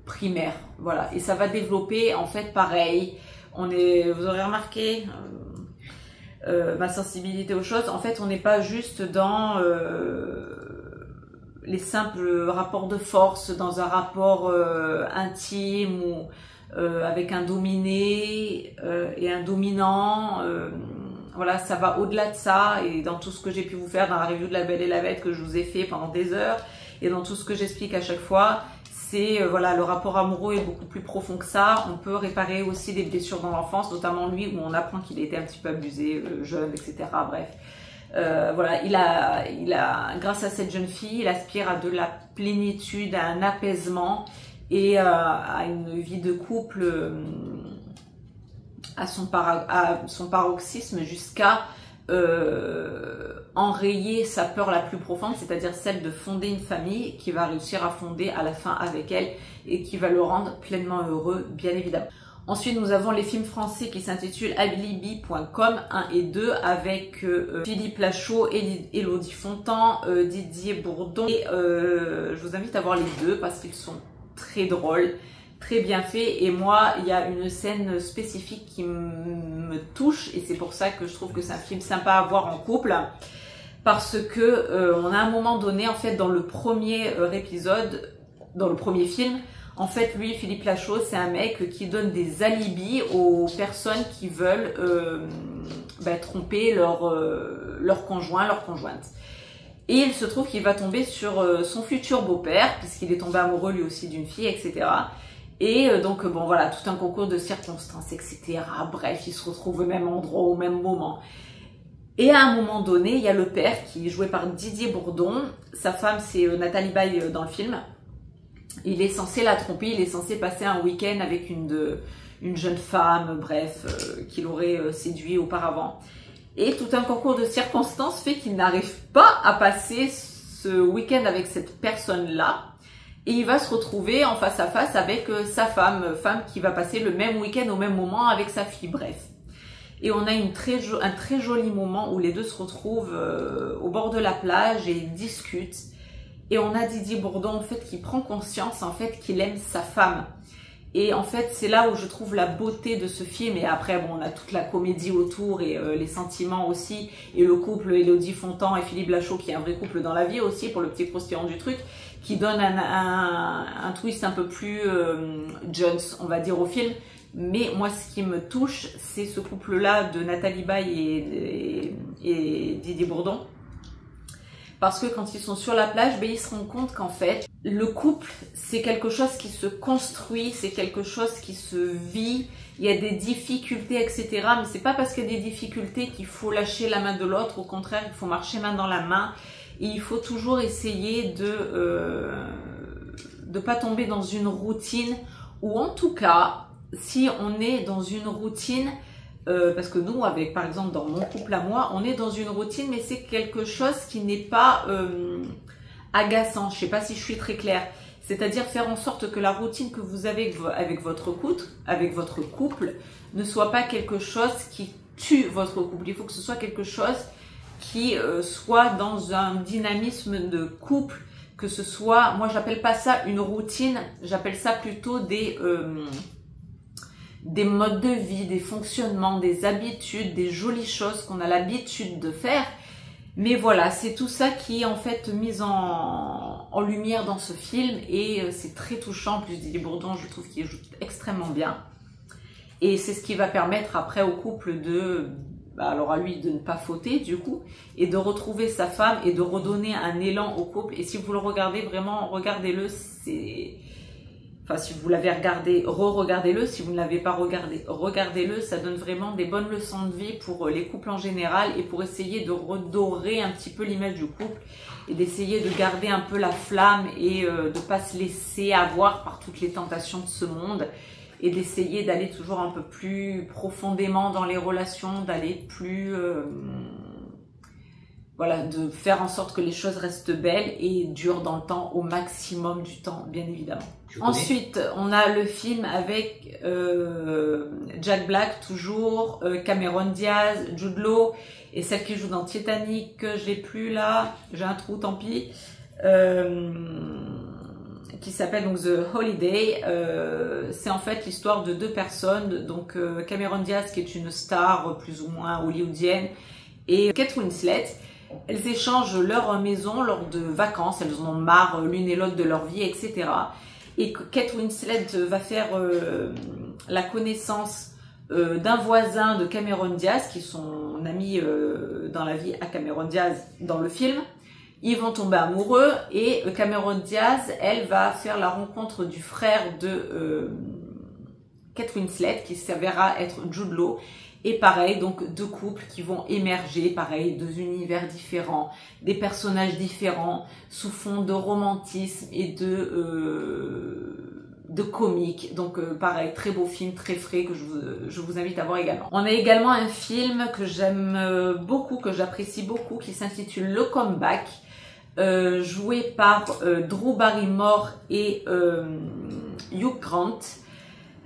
primaires. Voilà, et ça va développer en fait pareil. Vous aurez remarqué ma sensibilité aux choses. En fait, on n'est pas juste dans les simples rapports de force, dans un rapport intime ou avec un dominé et un dominant. Voilà, ça va au-delà de ça, et dans tout ce que j'ai pu vous faire dans la review de La Belle et la Bête que je vous ai fait pendant des heures, et dans tout ce que j'explique à chaque fois, c'est voilà, le rapport amoureux est beaucoup plus profond que ça. On peut réparer aussi des blessures dans l'enfance, notamment lui où on apprend qu'il a été un petit peu abusé jeune, etc. Bref, voilà, il a, grâce à cette jeune fille, il aspire à de la plénitude, à un apaisement et à une vie de couple à son paroxysme jusqu'à enrayer sa peur la plus profonde, c'est-à-dire celle de fonder une famille qui va réussir à fonder à la fin avec elle et qui va le rendre pleinement heureux, bien évidemment. Ensuite, nous avons les films français qui s'intitulent Alibi.com 1 et 2 avec Philippe Lachaud, Élodie Fontan, Didier Bourdon. Et je vous invite à voir les deux parce qu'ils sont très drôles, très bien faits. Et moi, il y a une scène spécifique qui me touche et c'est pour ça que je trouve que c'est un film sympa à voir en couple. Parce que on a un moment donné, en fait, dans le premier épisode, dans le premier film, en fait, lui, Philippe Lachaud, c'est un mec qui donne des alibis aux personnes qui veulent tromper leur conjoint, leur conjointe. Et il se trouve qu'il va tomber sur son futur beau-père, puisqu'il est tombé amoureux lui aussi d'une fille, etc. Et donc, bon, voilà, tout un concours de circonstances, etc. Bref, ils se retrouvent au même endroit, au même moment. Et à un moment donné, il y a le père qui est joué par Didier Bourdon. Sa femme, c'est Nathalie Baye dans le film. Il est censé la tromper, il est censé passer un week-end avec une jeune femme, bref, qu'il aurait séduit auparavant. Et tout un concours de circonstances fait qu'il n'arrive pas à passer ce week-end avec cette personne-là. Et il va se retrouver en face à face avec sa femme qui va passer le même week-end au même moment avec sa fille, bref. Et on a un très joli moment où les deux se retrouvent au bord de la plage et ils discutent. Et on a Didier Bourdon en fait qui prend conscience en fait qu'il aime sa femme. Et en fait c'est là où je trouve la beauté de ce film. Et après bon, on a toute la comédie autour et les sentiments aussi. Et le couple Élodie Fontan et Philippe Lachaud qui est un vrai couple dans la vie aussi pour le petit croustillant du truc. Qui donne un twist un peu plus Jones on va dire au film. Mais moi ce qui me touche c'est ce couple là de Nathalie Baye et Didier Bourdon. Parce que quand ils sont sur la plage, ils se rendent compte qu'en fait, le couple, c'est quelque chose qui se construit, c'est quelque chose qui se vit. Il y a des difficultés, etc. Mais c'est pas parce qu'il y a des difficultés qu'il faut lâcher la main de l'autre. Au contraire, il faut marcher main dans la main. Et il faut toujours essayer de pas tomber dans une routine. Ou en tout cas, si on est dans une routine... parce que nous, avec par exemple dans mon couple à moi, on est dans une routine, mais c'est quelque chose qui n'est pas agaçant. Je sais pas si je suis très claire. C'est-à-dire faire en sorte que la routine que vous avez avec votre couple ne soit pas quelque chose qui tue votre couple. Il faut que ce soit quelque chose qui soit dans un dynamisme de couple, que ce soit, moi j'appelle pas ça une routine, j'appelle ça plutôt des modes de vie, des fonctionnements, des habitudes, des jolies choses qu'on a l'habitude de faire. Mais voilà, c'est tout ça qui est en fait mis en lumière dans ce film et c'est très touchant. En plus, Didier Bourdon, je trouve qu'il joue extrêmement bien. Et c'est ce qui va permettre après au couple alors à lui de ne pas fauter du coup, et de retrouver sa femme et de redonner un élan au couple. Et si vous le regardez, vraiment, regardez-le, c'est... Enfin, si vous l'avez regardé, re-regardez-le. Si vous ne l'avez pas regardé, regardez-le. Ça donne vraiment des bonnes leçons de vie pour les couples en général et pour essayer de redorer un petit peu l'image du couple et d'essayer de garder un peu la flamme et de ne pas se laisser avoir par toutes les tentations de ce monde et d'essayer d'aller toujours un peu plus profondément dans les relations, d'aller plus voilà, de faire en sorte que les choses restent belles et durent dans le temps, au maximum du temps, bien évidemment. Ensuite, on a le film avec Jack Black, toujours, Cameron Diaz, Jude Law, et celle qui joue dans Titanic, que je l'ai plus là, j'ai un trou, tant pis, qui s'appelle donc The Holiday. C'est en fait l'histoire de deux personnes, donc Cameron Diaz qui est une star plus ou moins hollywoodienne, et Kate Winslet. Elles échangent leur maison lors de vacances, elles en ont marre l'une et l'autre de leur vie, etc. Et Kate Winslet va faire la connaissance d'un voisin de Cameron Diaz, qui est son ami dans la vie à Cameron Diaz dans le film. Ils vont tomber amoureux et Cameron Diaz, elle va faire la rencontre du frère de Kate Winslet, qui s'avérera être Jude Law. Et pareil, donc deux couples qui vont émerger, pareil, deux univers différents, des personnages différents, sous fond de romantisme et de comique. Donc pareil, très beau film, très frais, que je vous invite à voir également. On a également un film que j'aime beaucoup, que j'apprécie beaucoup, qui s'intitule Le Comeback, joué par Drew Barrymore et Hugh Grant.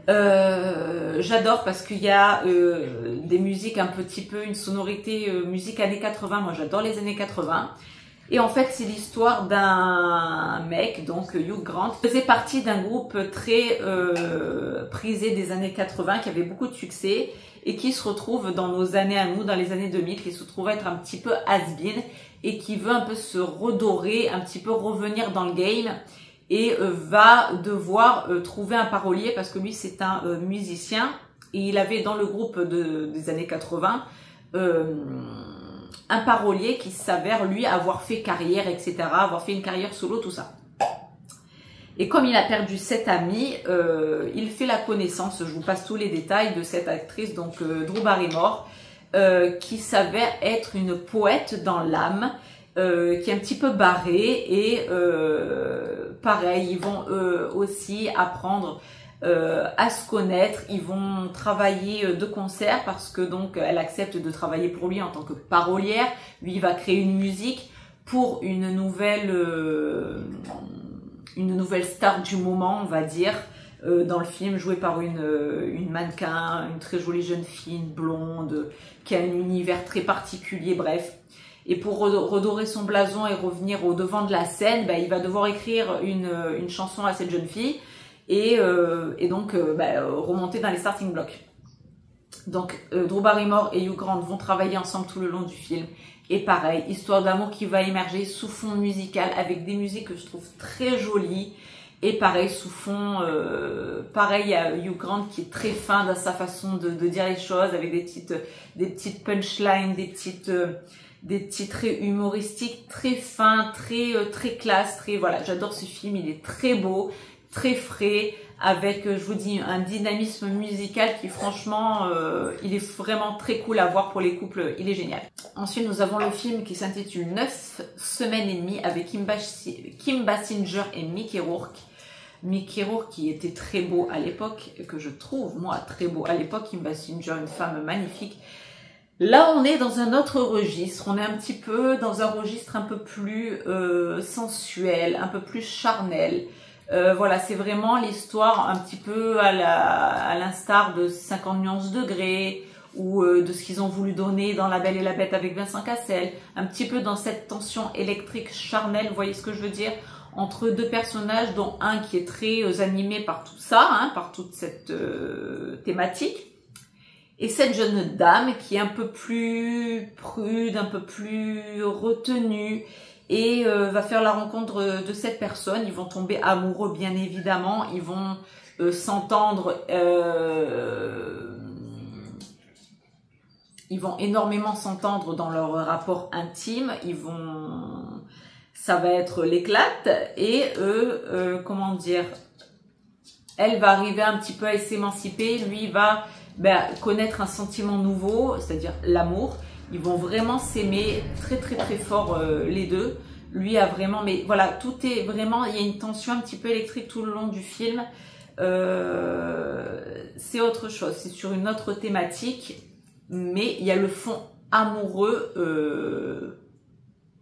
J'adore parce qu'il y a des musiques un petit peu, une sonorité musique années 80, moi j'adore les années 80. Et en fait c'est l'histoire d'un mec, donc Hugh Grant, qui faisait partie d'un groupe très prisé des années 80, qui avait beaucoup de succès et qui se retrouve dans nos années à nous, dans les années 2000, qui se trouve être un petit peu has-been et qui veut un peu se redorer, un petit peu revenir dans le game. Et va devoir trouver un parolier, parce que lui c'est un musicien, et il avait dans le groupe des années 80 un parolier qui s'avère lui avoir fait carrière, etc., avoir fait une carrière solo, tout ça. Et comme il a perdu cet ami, il fait la connaissance, je vous passe tous les détails, de cette actrice, donc Drew Barrymore, qui s'avère être une poète dans l'âme, qui est un petit peu barrée, et pareil, ils vont aussi apprendre à se connaître, ils vont travailler de concert, parce que donc elle accepte de travailler pour lui en tant que parolière. Lui il va créer une musique pour une nouvelle star du moment, on va dire, dans le film, jouée par une mannequin, une très jolie jeune fille, une blonde, qui a un univers très particulier, bref. Et pour redorer son blason et revenir au devant de la scène, il va devoir écrire une chanson à cette jeune fille et donc remonter dans les starting blocks. Donc Drew Barrymore et Hugh Grant vont travailler ensemble tout le long du film. Et pareil, histoire d'amour qui va émerger sous fond musical, avec des musiques que je trouve très jolies. Et pareil, sous fond, pareil, il y a Hugh Grant qui est très fin dans sa façon de dire les choses, avec des petites punchlines, des petits traits humoristiques très fins, très classe, voilà, j'adore ce film, il est très beau, très frais, avec, je vous dis, un dynamisme musical qui franchement, il est vraiment très cool à voir pour les couples, il est génial. Ensuite, nous avons le film qui s'intitule 9 semaines et demie, avec Kim Basinger et Mickey Rourke. Mickey Rourke qui était très beau à l'époque, que je trouve moi très beau à l'époque, Kim Basinger, une femme magnifique. Là, on est dans un autre registre, on est un petit peu dans un registre un peu plus sensuel, un peu plus charnel. Voilà, c'est vraiment l'histoire un petit peu à l'instar de 50 nuances degrés, ou de ce qu'ils ont voulu donner dans La Belle et la Bête avec Vincent Cassel, un petit peu dans cette tension électrique charnelle, vous voyez ce que je veux dire, entre deux personnages, dont un qui est très animé par tout ça, hein, par toute cette thématique. Et cette jeune dame qui est un peu plus prude, un peu plus retenue, et va faire la rencontre de cette personne. Ils vont tomber amoureux, bien évidemment. Ils vont s'entendre. Ils vont énormément s'entendre dans leur rapport intime. Ça va être l'éclate. Et comment dire, elle va arriver un petit peu à s'émanciper. Lui va connaître un sentiment nouveau, c'est-à-dire l'amour. Ils vont vraiment s'aimer très fort les deux. Lui a vraiment, mais voilà, tout est vraiment, il y a une tension un petit peu électrique tout le long du film. C'est autre chose, c'est sur une autre thématique, mais il y a le fond amoureux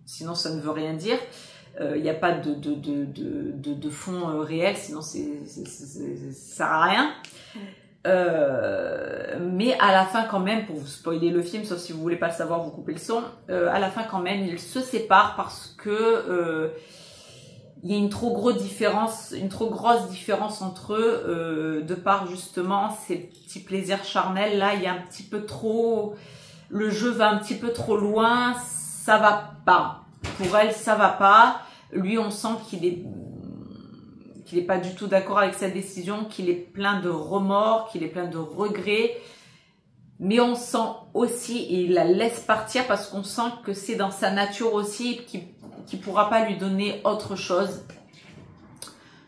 sinon ça ne veut rien dire. Il n'y a pas de fond réel, sinon ça sert à rien. Mais à la fin quand même, pour vous spoiler le film, sauf si vous voulez pas le savoir, vous coupez le son, à la fin quand même, ils se séparent parce que il y a une trop grosse différence entre eux, de par justement ces petits plaisirs charnels. Là, il y a un petit peu trop, le jeu va un petit peu trop loin, ça va pas. Pour elle, ça va pas. Lui, on sent qu'il est pas du tout d'accord avec sa décision, qu'il est plein de remords, qu'il est plein de regrets. Mais on sent aussi, et il la laisse partir parce qu'on sent que c'est dans sa nature aussi, qu'il pourra pas lui donner autre chose.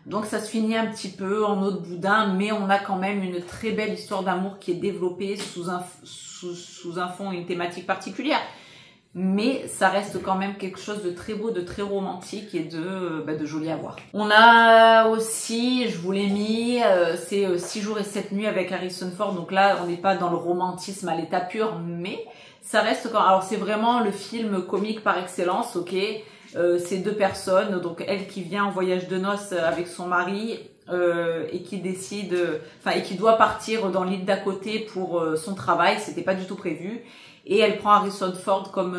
Donc ça se finit un petit peu en eau de boudin, mais on a quand même une très belle histoire d'amour qui est développée sous un fond, une thématique particulière. Mais ça reste quand même quelque chose de très beau, de très romantique et de joli à voir. On a aussi, je vous l'ai mis, c'est 6 jours et 7 nuits avec Harrison Ford. Donc là, on n'est pas dans le romantisme à l'état pur, mais ça reste quand... Alors c'est vraiment le film comique par excellence, ok. C'est 2 personnes, donc elle qui vient en voyage de noces avec son mari et qui décide, et qui doit partir dans l'île d'à côté pour son travail. C'était pas du tout prévu. Et elle prend Harrison Ford comme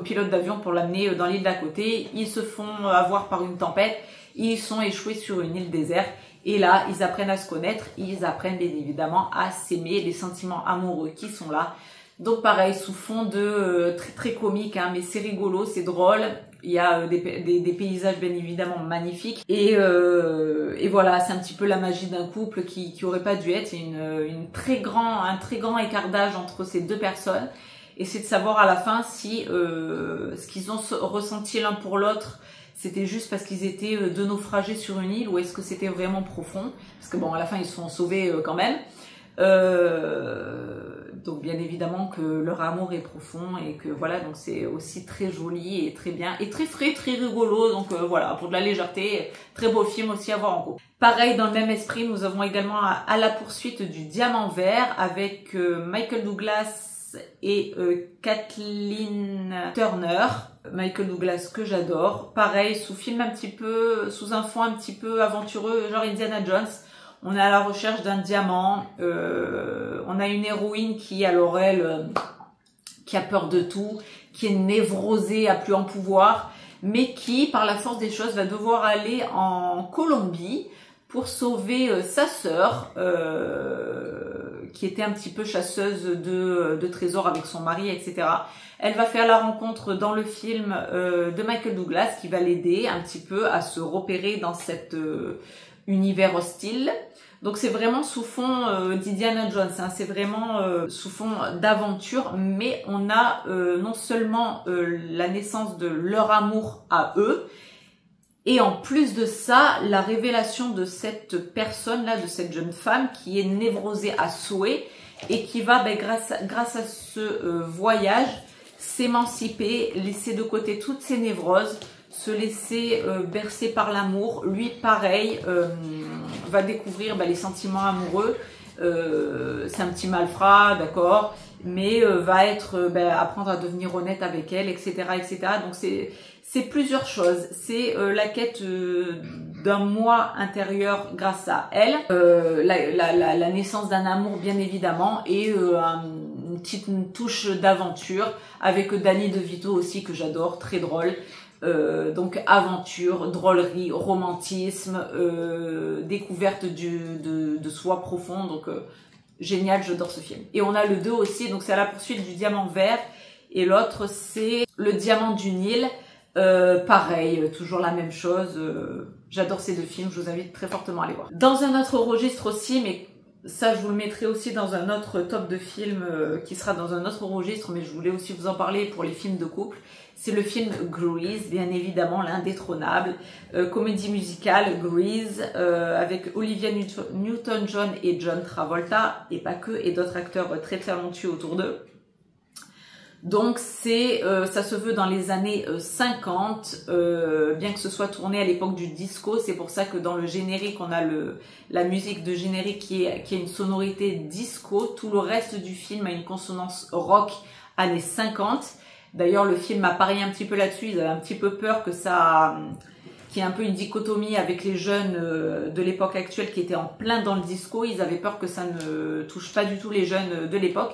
pilote d'avion pour l'amener dans l'île d'à côté. Ils se font avoir par une tempête. Ils sont échoués sur une île déserte. Et là, ils apprennent à se connaître. Ils apprennent bien évidemment à s'aimer, les sentiments amoureux qui sont là. Donc pareil, sous fond de très très comique, hein, mais c'est rigolo, c'est drôle. Il y a des paysages bien évidemment magnifiques. Et voilà, c'est un petit peu la magie d'un couple qui aurait pas dû être. Il y a un très grand écart d'âge entre ces 2 personnes. Et c'est de savoir à la fin si ce qu'ils ont ressenti l'un pour l'autre, c'était juste parce qu'ils étaient 2 naufragés sur une île, ou est-ce que c'était vraiment profond? Parce que bon, à la fin, ils se sont sauvés quand même. Donc bien évidemment que leur amour est profond et que voilà, donc c'est aussi très joli et très bien et très frais, très rigolo. Donc voilà, pour de la légèreté, très beau film aussi à voir en couple. Pareil, dans le même esprit, nous avons également à la poursuite du diamant vert avec Michael Douglas et Kathleen Turner. Michael Douglas que j'adore. Pareil, sous un fond un petit peu aventureux, genre Indiana Jones. On est à la recherche d'un diamant. On a une héroïne qui, alors elle, qui a peur de tout, qui est névrosée à plus en pouvoir, mais qui, par la force des choses, va devoir aller en Colombie pour sauver sa sœur, qui était un petit peu chasseuse de trésors avec son mari, etc. Elle va faire la rencontre dans le film de Michael Douglas, qui va l'aider un petit peu à se repérer dans cet univers hostile. Donc c'est vraiment sous fond d'Indiana Jones, hein, c'est vraiment sous fond d'aventure, mais on a non seulement la naissance de leur amour à eux, et en plus de ça, la révélation de cette personne-là, de cette jeune femme qui est névrosée à souhait et qui va, grâce à ce voyage, s'émanciper, laisser de côté toutes ses névroses, se laisser bercer par l'amour. Lui, pareil, va découvrir les sentiments amoureux. C'est un petit malfrat, d'accord, mais va apprendre à devenir honnête avec elle, etc., etc. Donc c'est plusieurs choses. C'est la quête d'un moi intérieur grâce à elle, la naissance d'un amour bien évidemment, et une petite touche d'aventure avec Danny DeVito aussi que j'adore, très drôle. Donc aventure, drôlerie, romantisme, découverte de soi profond, donc génial, j'adore ce film. Et on a le 2 aussi, donc c'est à la poursuite du diamant vert, et l'autre c'est le diamant du Nil. Pareil, toujours la même chose, j'adore ces 2 films, je vous invite très fortement à les voir. Dans un autre registre aussi, mais ça je vous le mettrai aussi dans un autre top de films qui sera dans un autre registre, mais je voulais aussi vous en parler pour les films de couple. C'est le film Grease, bien évidemment l'indétrônable, comédie musicale Grease, avec Olivia Newton-John et John Travolta, et pas que, et d'autres acteurs très talentueux autour d'eux. Donc ça se veut dans les années 50, bien que ce soit tourné à l'époque du disco. C'est pour ça que dans le générique, on a la musique de générique qui a une sonorité disco. Tout le reste du film a une consonance rock années 50. D'ailleurs, le film a parié un petit peu là-dessus. Ils avaient un petit peu peur que ça, qu'il y ait un peu une dichotomie avec les jeunes de l'époque actuelle qui étaient en plein dans le disco. Ils avaient peur que ça ne touche pas du tout les jeunes de l'époque.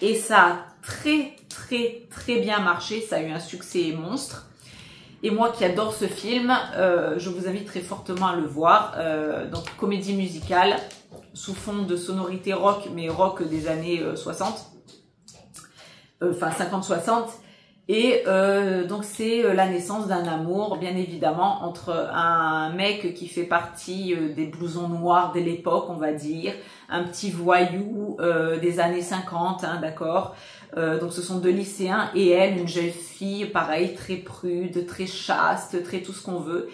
Et ça a très bien marché. Ça a eu un succès monstre. Et moi qui adore ce film, je vous invite très fortement à le voir. Donc, comédie musicale, sous fond de sonorité rock, mais rock des années 60. Enfin 50-60. Et donc c'est la naissance d'un amour, bien évidemment, entre un mec qui fait partie des blousons noirs de l'époque, on va dire, un petit voyou des années 50, hein, d'accord. Donc ce sont deux lycéens et elle, une jeune fille, pareil, très prude, très chaste, très tout ce qu'on veut.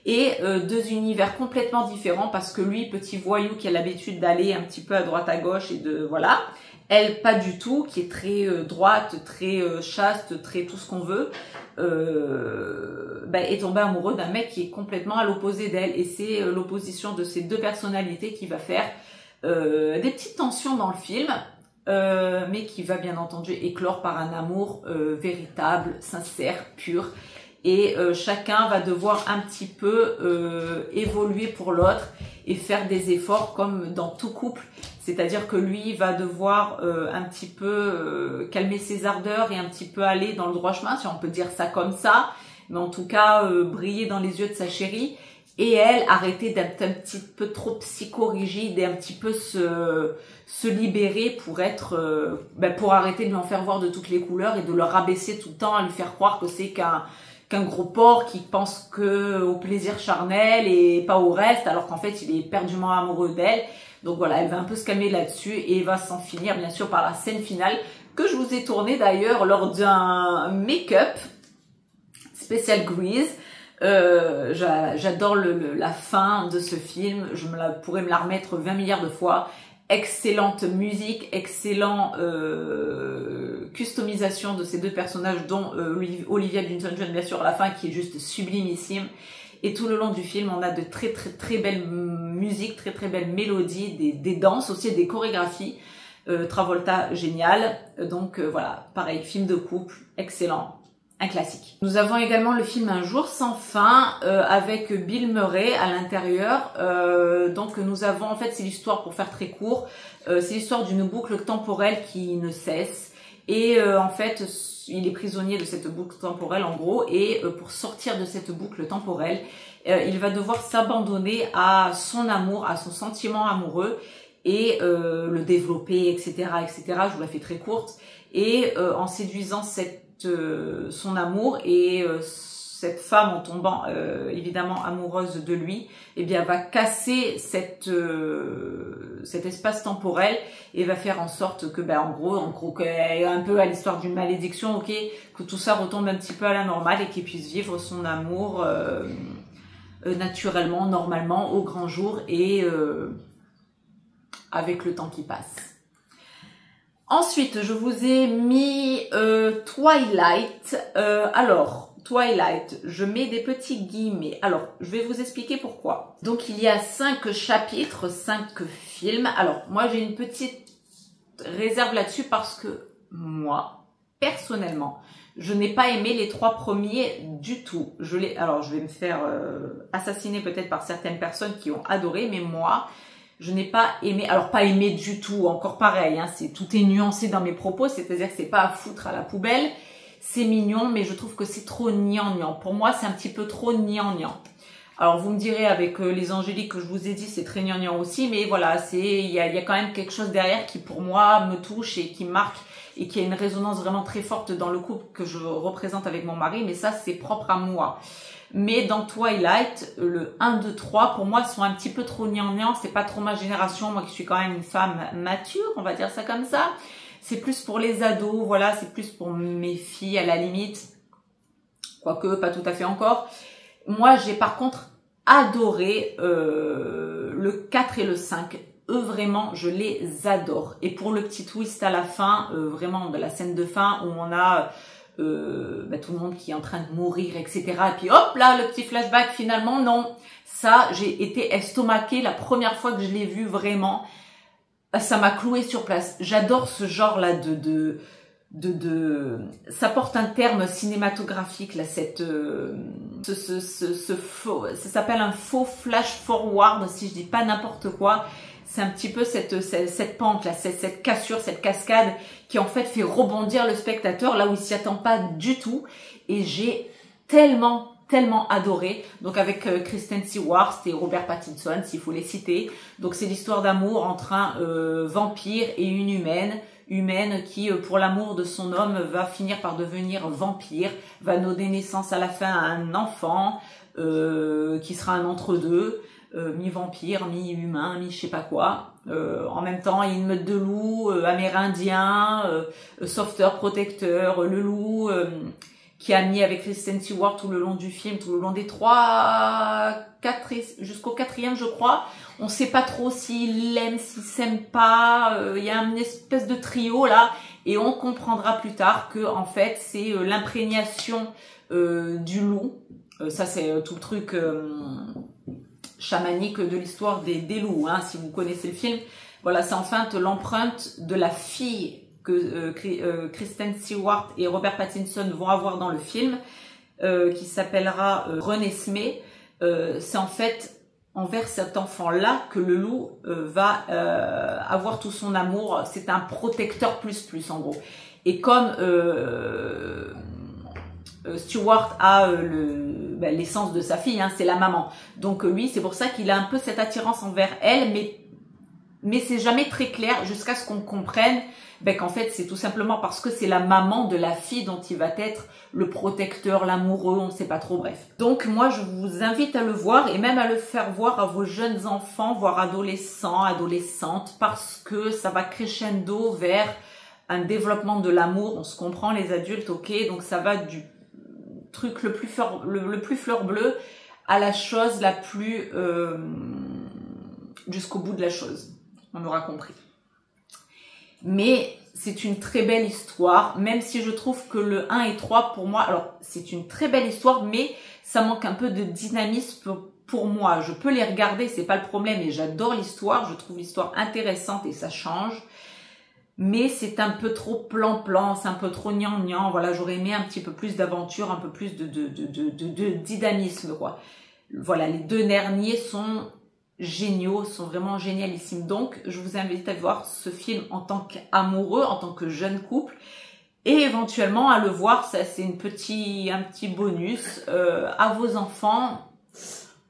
Et deux univers complètement différents parce que lui, petit voyou qui a l'habitude d'aller un petit peu à droite à gauche et de voilà. Elle, pas du tout, qui est très droite, très chaste, très tout ce qu'on veut, est tombée amoureuse d'un mec qui est complètement à l'opposé d'elle. Et c'est l'opposition de ces deux personnalités qui va faire des petites tensions dans le film, mais qui va bien entendu éclore par un amour véritable, sincère, pur. Et chacun va devoir un petit peu évoluer pour l'autre et faire des efforts comme dans tout couple. C'est-à-dire que lui va devoir un petit peu calmer ses ardeurs et un petit peu aller dans le droit chemin, si on peut dire ça comme ça, mais en tout cas briller dans les yeux de sa chérie. Et elle, arrêter d'être un petit peu trop psychorigide et un petit peu se libérer pour être, pour arrêter de lui en faire voir de toutes les couleurs et de le rabaisser tout le temps, à lui faire croire que c'est qu'un gros porc qui pense que au plaisir charnel et pas au reste, alors qu'en fait il est éperdument amoureux d'elle. Donc voilà, elle va un peu se calmer là-dessus et va s'en finir bien sûr par la scène finale que je vous ai tournée d'ailleurs lors d'un make-up spécial Grease. J'adore la fin de ce film, je pourrais me la remettre 20 milliards de fois. Excellente musique, excellent customisation de ces deux personnages, dont Olivia Newton-John bien sûr à la fin, qui est juste sublimissime. Et tout le long du film, on a de très belles musiques, très belles mélodies, des danses aussi, des chorégraphies. Travolta, génial. Donc voilà, pareil, film de couple, excellent. Un classique. Nous avons également le film Un jour sans fin avec Bill Murray à l'intérieur. Donc nous avons, en fait c'est l'histoire, pour faire très court, c'est l'histoire d'une boucle temporelle qui ne cesse. Et en fait il est prisonnier de cette boucle temporelle en gros. Et pour sortir de cette boucle temporelle, il va devoir s'abandonner à son amour, à son sentiment amoureux et le développer, etc. etc. Je vous la fais très courte. Et en séduisant son amour et cette femme en tombant évidemment amoureuse de lui, eh bien va casser cet espace temporel et va faire en sorte que en gros un peu à l'histoire d'une malédiction, ok, que tout ça retombe un petit peu à la normale et qu'il puisse vivre son amour naturellement, normalement, au grand jour et avec le temps qui passe. Ensuite, je vous ai mis Twilight. Alors, Twilight, je mets des petits guillemets. Alors, je vais vous expliquer pourquoi. Donc, il y a 5 chapitres, 5 films. Alors, moi, j'ai une petite réserve là-dessus parce que moi, personnellement, je n'ai pas aimé les 3 premiers du tout. Alors, je vais me faire assassiner peut-être par certaines personnes qui ont adoré, mais moi, je n'ai pas aimé, alors pas aimé du tout, encore pareil, hein, tout est nuancé dans mes propos, c'est-à-dire que c'est pas à foutre à la poubelle, c'est mignon, mais je trouve que c'est trop gnangnan. Pour moi, c'est un petit peu trop gnangnan. Alors vous me direz, avec les angéliques que je vous ai dit, c'est très gnangnan aussi, mais voilà, il y a quand même quelque chose derrière qui pour moi me touche et qui marque et qui a une résonance vraiment très forte dans le couple que je représente avec mon mari, mais ça c'est propre à moi. Mais dans Twilight, le 1, 2, 3, pour moi, sont un petit peu trop gnangnan. C'est pas trop ma génération, moi qui suis quand même une femme mature, on va dire ça comme ça. C'est plus pour les ados, voilà, c'est plus pour mes filles à la limite. Quoique, pas tout à fait encore. Moi, j'ai par contre adoré le 4 et le 5. Eux, vraiment, je les adore. Et pour le petit twist à la fin, vraiment de la scène de fin où on a... tout le monde qui est en train de mourir, etc. Et puis hop là, le petit flashback, finalement, non. Ça, j'ai été estomaquée la première fois que je l'ai vu, vraiment. Ça m'a cloué sur place. J'adore ce genre-là ça porte un terme cinématographique là, ça s'appelle un faux flash forward, si je dis pas n'importe quoi. C'est un petit peu cette pente là, cette cassure, cette cascade qui en fait fait rebondir le spectateur là où il s'y attend pas du tout. Et j'ai tellement adoré. Donc avec Kristen Stewart et Robert Pattinson, s'il faut les citer. Donc c'est l'histoire d'amour entre un vampire et une humaine qui, pour l'amour de son homme, va finir par devenir vampire, va donner naissance à la fin à un enfant qui sera un entre-deux, mi-vampire, mi-humain, mi-je sais pas quoi. En même temps, il y a une meute de loups amérindiens, sauveteurs, protecteurs, le loup qui a mis avec Kristen Stewart tout le long du film, tout le long des 4 jusqu'au 4e, je crois. On sait pas trop s'il l'aime, s'il s'aime pas. Il y a une espèce de trio là, et on comprendra plus tard que en fait c'est l'imprégnation du loup. Ça c'est tout le truc chamanique de l'histoire des loups. Hein, si vous connaissez le film, voilà, c'est enfin l'empreinte de la fille que Kristen Stewart et Robert Pattinson vont avoir dans le film, qui s'appellera Renesmee. C'est en fait envers cet enfant-là que le loup va avoir tout son amour. C'est un protecteur plus en gros. Et comme Stewart a l'essence de sa fille, hein, c'est la maman. Donc lui, c'est pour ça qu'il a un peu cette attirance envers elle, mais c'est jamais très clair jusqu'à ce qu'on comprenne qu'en fait c'est tout simplement parce que c'est la maman de la fille dont il va être le protecteur, l'amoureux, on ne sait pas trop, bref. Donc moi je vous invite à le voir et même à le faire voir à vos jeunes enfants, voire adolescents, adolescentes, parce que ça va crescendo vers un développement de l'amour. On se comprend les adultes, ok, donc ça va du truc le plus fleur bleue à la chose la plus jusqu'au bout de la chose. On aura compris. Mais c'est une très belle histoire, même si je trouve que le 1 et 3 pour moi, alors c'est une très belle histoire, mais ça manque un peu de dynamisme pour moi. Je peux les regarder, c'est pas le problème, et j'adore l'histoire, je trouve l'histoire intéressante et ça change. Mais c'est un peu trop plan-plan, c'est un peu trop gnangnan. Voilà, j'aurais aimé un petit peu plus d'aventure, un peu plus de dynamisme, quoi. Voilà, les 2 derniers sont géniaux, sont vraiment génialissimes. Donc, je vous invite à voir ce film en tant qu'amoureux, en tant que jeune couple, et éventuellement à le voir, ça c'est un petit bonus à vos enfants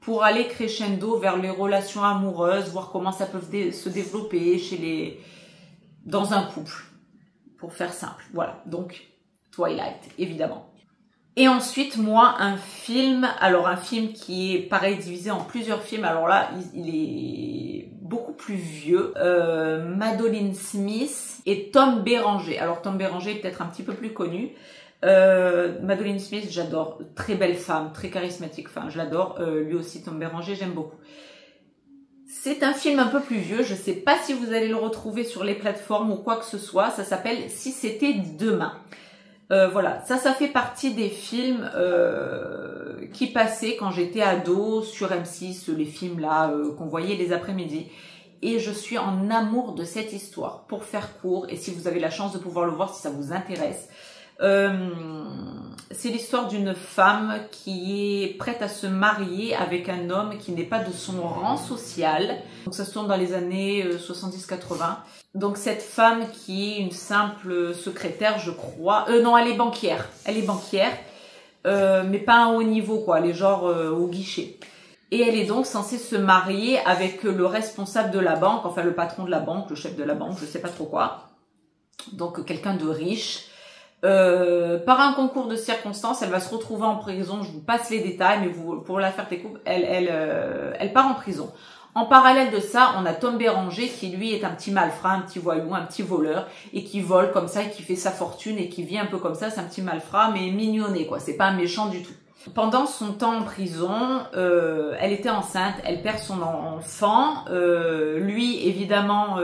pour aller crescendo vers les relations amoureuses, voir comment ça peut se développer dans un couple, pour faire simple. Voilà, donc Twilight, évidemment. Et ensuite, moi, un film qui est pareil, divisé en plusieurs films. Alors là, il est beaucoup plus vieux. Madeline Smith et Tom Béranger. Alors Tom Béranger est peut-être un petit peu plus connu. Madeline Smith, j'adore. Très belle femme, très charismatique. Enfin, je l'adore. Lui aussi, Tom Béranger, j'aime beaucoup. C'est un film un peu plus vieux. Je ne sais pas si vous allez le retrouver sur les plateformes ou quoi que ce soit. Ça s'appelle Si c'était demain. Voilà, ça fait partie des films qui passaient quand j'étais ado sur M6, les films là qu'on voyait les après-midi. Et je suis en amour de cette histoire, pour faire court, et si vous avez la chance de pouvoir le voir, si ça vous intéresse. C'est l'histoire d'une femme qui est prête à se marier avec un homme qui n'est pas de son rang social. Donc ça se tourne dans les années 70-80. Donc cette femme qui est une simple secrétaire, je crois. Non, elle est banquière. Elle est banquière, mais pas à un haut niveau, quoi. Elle est genre au guichet. Et elle est donc censée se marier avec le responsable de la banque, enfin le patron de la banque, le chef de la banque, je sais pas trop quoi. Donc quelqu'un de riche. Par un concours de circonstances, elle va se retrouver en prison. Je vous passe les détails, mais pour la faire découvrir, elle part en prison. En parallèle de ça, on a Tom Béranger qui lui est un petit malfrat, un petit voyou, un petit voleur et qui vole comme ça et qui fait sa fortune et qui vit un peu comme ça. C'est un petit malfrat mais mignonné, quoi. C'est pas un méchant du tout. Pendant son temps en prison, elle était enceinte, elle perd son enfant. Lui, évidemment,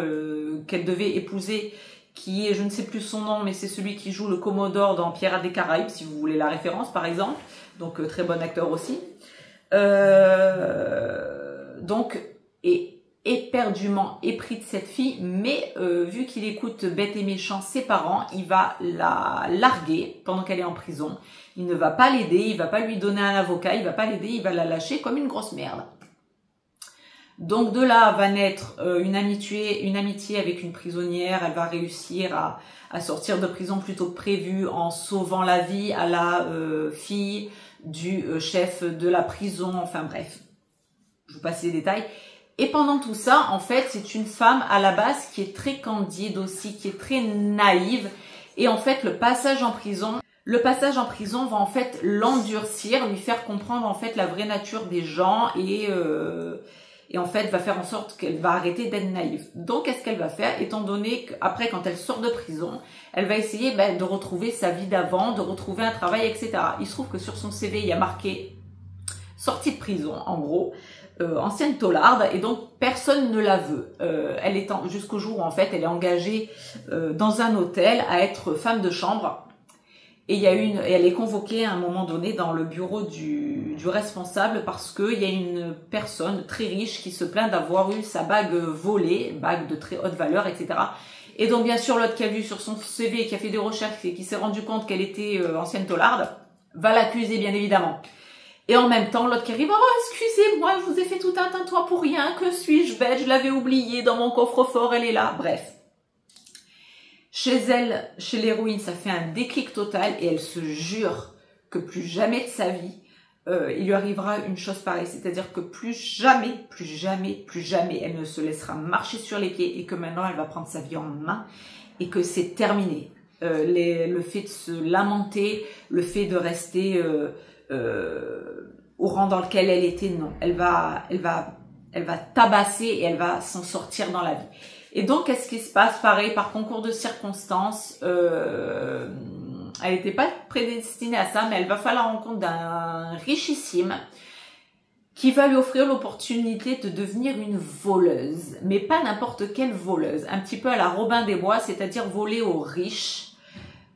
qu'elle devait épouser, qui est, je ne sais plus son nom, mais c'est celui qui joue le Commodore dans Pirates des Caraïbes, si vous voulez la référence, par exemple. Donc, très bon acteur aussi. Donc, et éperdument épris de cette fille, mais vu qu'il écoute bête et méchant ses parents, il va la larguer pendant qu'elle est en prison. Il ne va pas l'aider, il va pas lui donner un avocat, il va pas l'aider, il va la lâcher comme une grosse merde. Donc de là va naître une amitié avec une prisonnière. Elle va réussir à sortir de prison plus tôt que prévu en sauvant la vie à la fille du chef de la prison. Enfin bref, je vous passe les détails. Et pendant tout ça, en fait, c'est une femme à la base qui est très candide aussi, qui est très naïve. Et en fait, le passage en prison va en fait l'endurcir, lui faire comprendre en fait la vraie nature des gens et en fait va faire en sorte qu'elle va arrêter d'être naïve. Donc qu'est-ce qu'elle va faire, étant donné qu'après quand elle sort de prison, elle va essayer de retrouver sa vie d'avant, de retrouver un travail, etc. Il se trouve que sur son CV il y a marqué sortie de prison en gros, ancienne taularde, et donc personne ne la veut. Elle est jusqu'au jour où en fait elle est engagée dans un hôtel à être femme de chambre. Et elle est convoquée à un moment donné dans le bureau du responsable parce qu'il y a une personne très riche qui se plaint d'avoir eu sa bague volée, bague de très haute valeur, etc. Et donc bien sûr l'autre qui a vu sur son CV, qui a fait des recherches et qui s'est rendu compte qu'elle était ancienne taularde, va l'accuser bien évidemment. Et en même temps l'autre qui arrive, oh excusez-moi, je vous ai fait tout un tintouin pour rien, que suis-je bête, je l'avais oublié dans mon coffre-fort, elle est là, bref. Chez elle, chez l'héroïne, ça fait un déclic total et elle se jure que plus jamais de sa vie, il lui arrivera une chose pareille. C'est-à-dire que plus jamais, elle ne se laissera marcher sur les pieds et que maintenant elle va prendre sa vie en main et que c'est terminé. Le fait de se lamenter, le fait de rester au rang dans lequel elle était, non. Elle va tabasser et elle va s'en sortir dans la vie. Et donc, qu'est-ce qui se passe? Pareil, par concours de circonstances, elle n'était pas prédestinée à ça, mais elle va faire la rencontre d'un richissime qui va lui offrir l'opportunité de devenir une voleuse. Mais pas n'importe quelle voleuse, un petit peu à la Robin des Bois, c'est-à-dire voler aux riches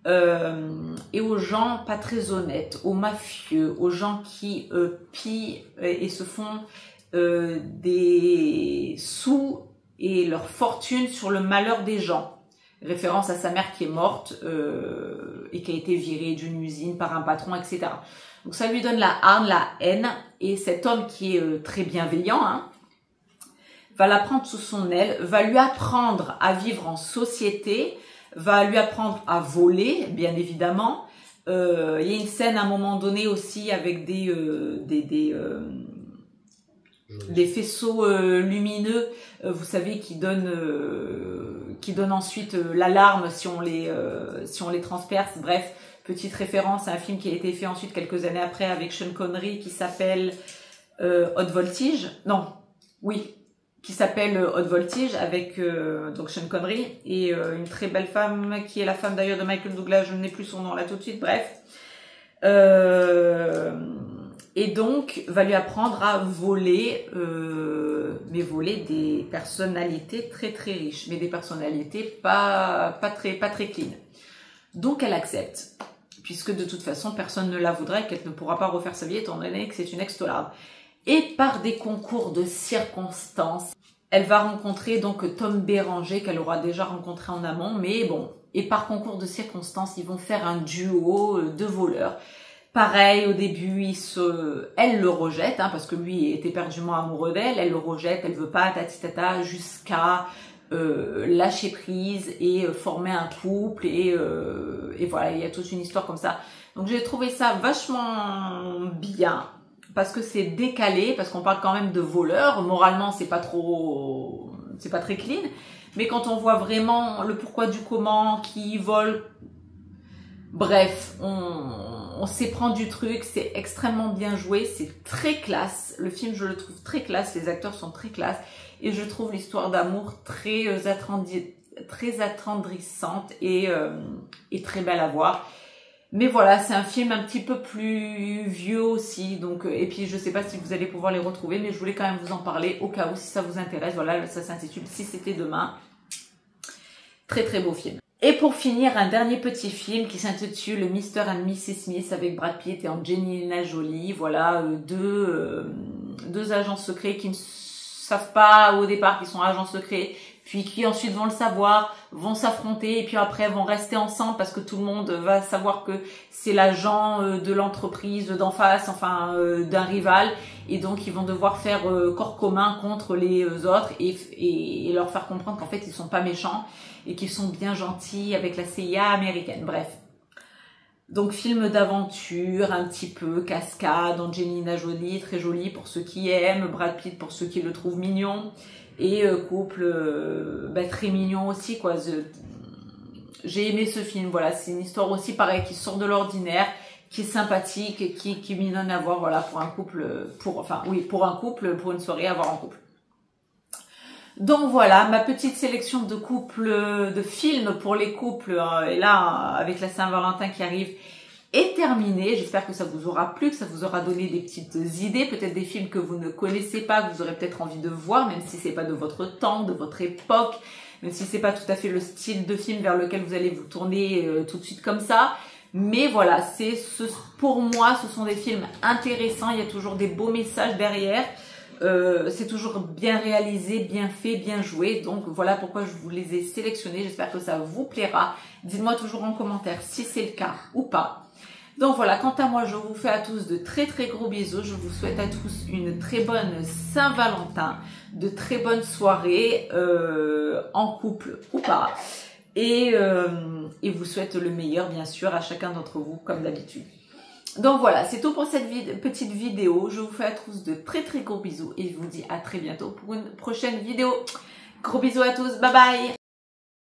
et aux gens pas très honnêtes, aux mafieux, aux gens qui pillent et se font des sous et leur fortune sur le malheur des gens. Référence à sa mère qui est morte et qui a été virée d'une usine par un patron, etc. Donc ça lui donne la hargne, la haine, et cet homme qui est très bienveillant, va la prendre sous son aile, va lui apprendre à vivre en société, va lui apprendre à voler, bien évidemment. Il y a une scène à un moment donné aussi avec des faisceaux lumineux, vous savez, qui donnent ensuite l'alarme si on les transperce. Bref, petite référence à un film qui a été fait ensuite quelques années après avec Sean Connery qui s'appelle Haute Voltige. Non, oui, qui s'appelle Haute Voltige avec donc Sean Connery et une très belle femme qui est la femme d'ailleurs de Michael Douglas. Je n'ai plus son nom là tout de suite. Bref. Et donc, va lui apprendre à voler, mais voler des personnalités très très riches, mais des personnalités pas très clean. Donc, elle accepte, puisque de toute façon, personne ne la voudrait, qu'elle ne pourra pas refaire sa vie, étant donné que c'est une ex-taularde. Et par des concours de circonstances, elle va rencontrer donc Tom Béranger, qu'elle aura déjà rencontré en amont, mais bon, et par concours de circonstances, ils vont faire un duo de voleurs. Pareil, au début, elle le rejette, parce que lui est éperdument amoureux d'elle, elle le rejette, elle veut pas, tatitata, jusqu'à lâcher prise et former un couple, et voilà, il y a toute une histoire comme ça. Donc j'ai trouvé ça vachement bien, parce que c'est décalé, parce qu'on parle quand même de voleurs, moralement c'est pas très clean, mais quand on voit vraiment le pourquoi du comment, qui vole, bref, on s'éprend du truc, c'est extrêmement bien joué, c'est très classe. Le film, je le trouve très classe, les acteurs sont très classe. Et je trouve l'histoire d'amour très attendrissante et très belle à voir. Mais voilà, c'est un film un petit peu plus vieux aussi. Donc, et puis, je sais pas si vous allez pouvoir les retrouver, mais je voulais quand même vous en parler au cas où, si ça vous intéresse. Voilà, ça s'intitule « Si c'était demain ». Très très beau film. Et pour finir, un dernier petit film qui s'intitule Mr. and Mrs. Smith avec Brad Pitt et Angelina Jolie. Voilà, deux agents secrets qui ne savent pas au départ qu'ils sont agents secrets, puis qui ensuite vont le savoir, vont s'affronter et puis après vont rester ensemble parce que tout le monde va savoir que c'est l'agent de l'entreprise d'en face, enfin d'un rival, et donc ils vont devoir faire corps commun contre les autres et leur faire comprendre qu'en fait ils sont pas méchants et qu'ils sont bien gentils avec la CIA américaine. Bref. Donc film d'aventure, un petit peu cascade, Angelina Jolie, très jolie pour ceux qui aiment, Brad Pitt pour ceux qui le trouvent mignon, et couple très mignon aussi quoi. J'ai aimé ce film, voilà, c'est une histoire aussi pareil qui sort de l'ordinaire, qui est sympathique, qui est mignonne à voir, voilà, pour un couple, pour un couple, pour une soirée à voir en couple. Donc voilà, ma petite sélection de couples, de films pour les couples, et là, avec la Saint-Valentin qui arrive, est terminée. J'espère que ça vous aura plu, que ça vous aura donné des petites idées, peut-être des films que vous ne connaissez pas, que vous aurez peut-être envie de voir, même si c'est pas de votre temps, de votre époque, même si c'est pas tout à fait le style de film vers lequel vous allez vous tourner tout de suite comme ça. Mais voilà, pour moi, ce sont des films intéressants, il y a toujours des beaux messages derrière. C'est toujours bien réalisé, bien fait, bien joué. Donc voilà pourquoi je vous les ai sélectionnés. J'espère que ça vous plaira. Dites-moi toujours en commentaire si c'est le cas ou pas. Donc voilà, quant à moi, je vous fais à tous de très très gros bisous. Je vous souhaite à tous une très bonne Saint-Valentin, de très bonnes soirées en couple ou pas. Et vous souhaite le meilleur bien sûr à chacun d'entre vous comme d'habitude. Donc voilà, c'est tout pour cette petite vidéo. Je vous fais à tous de très très gros bisous et je vous dis à très bientôt pour une prochaine vidéo. Gros bisous à tous, bye bye!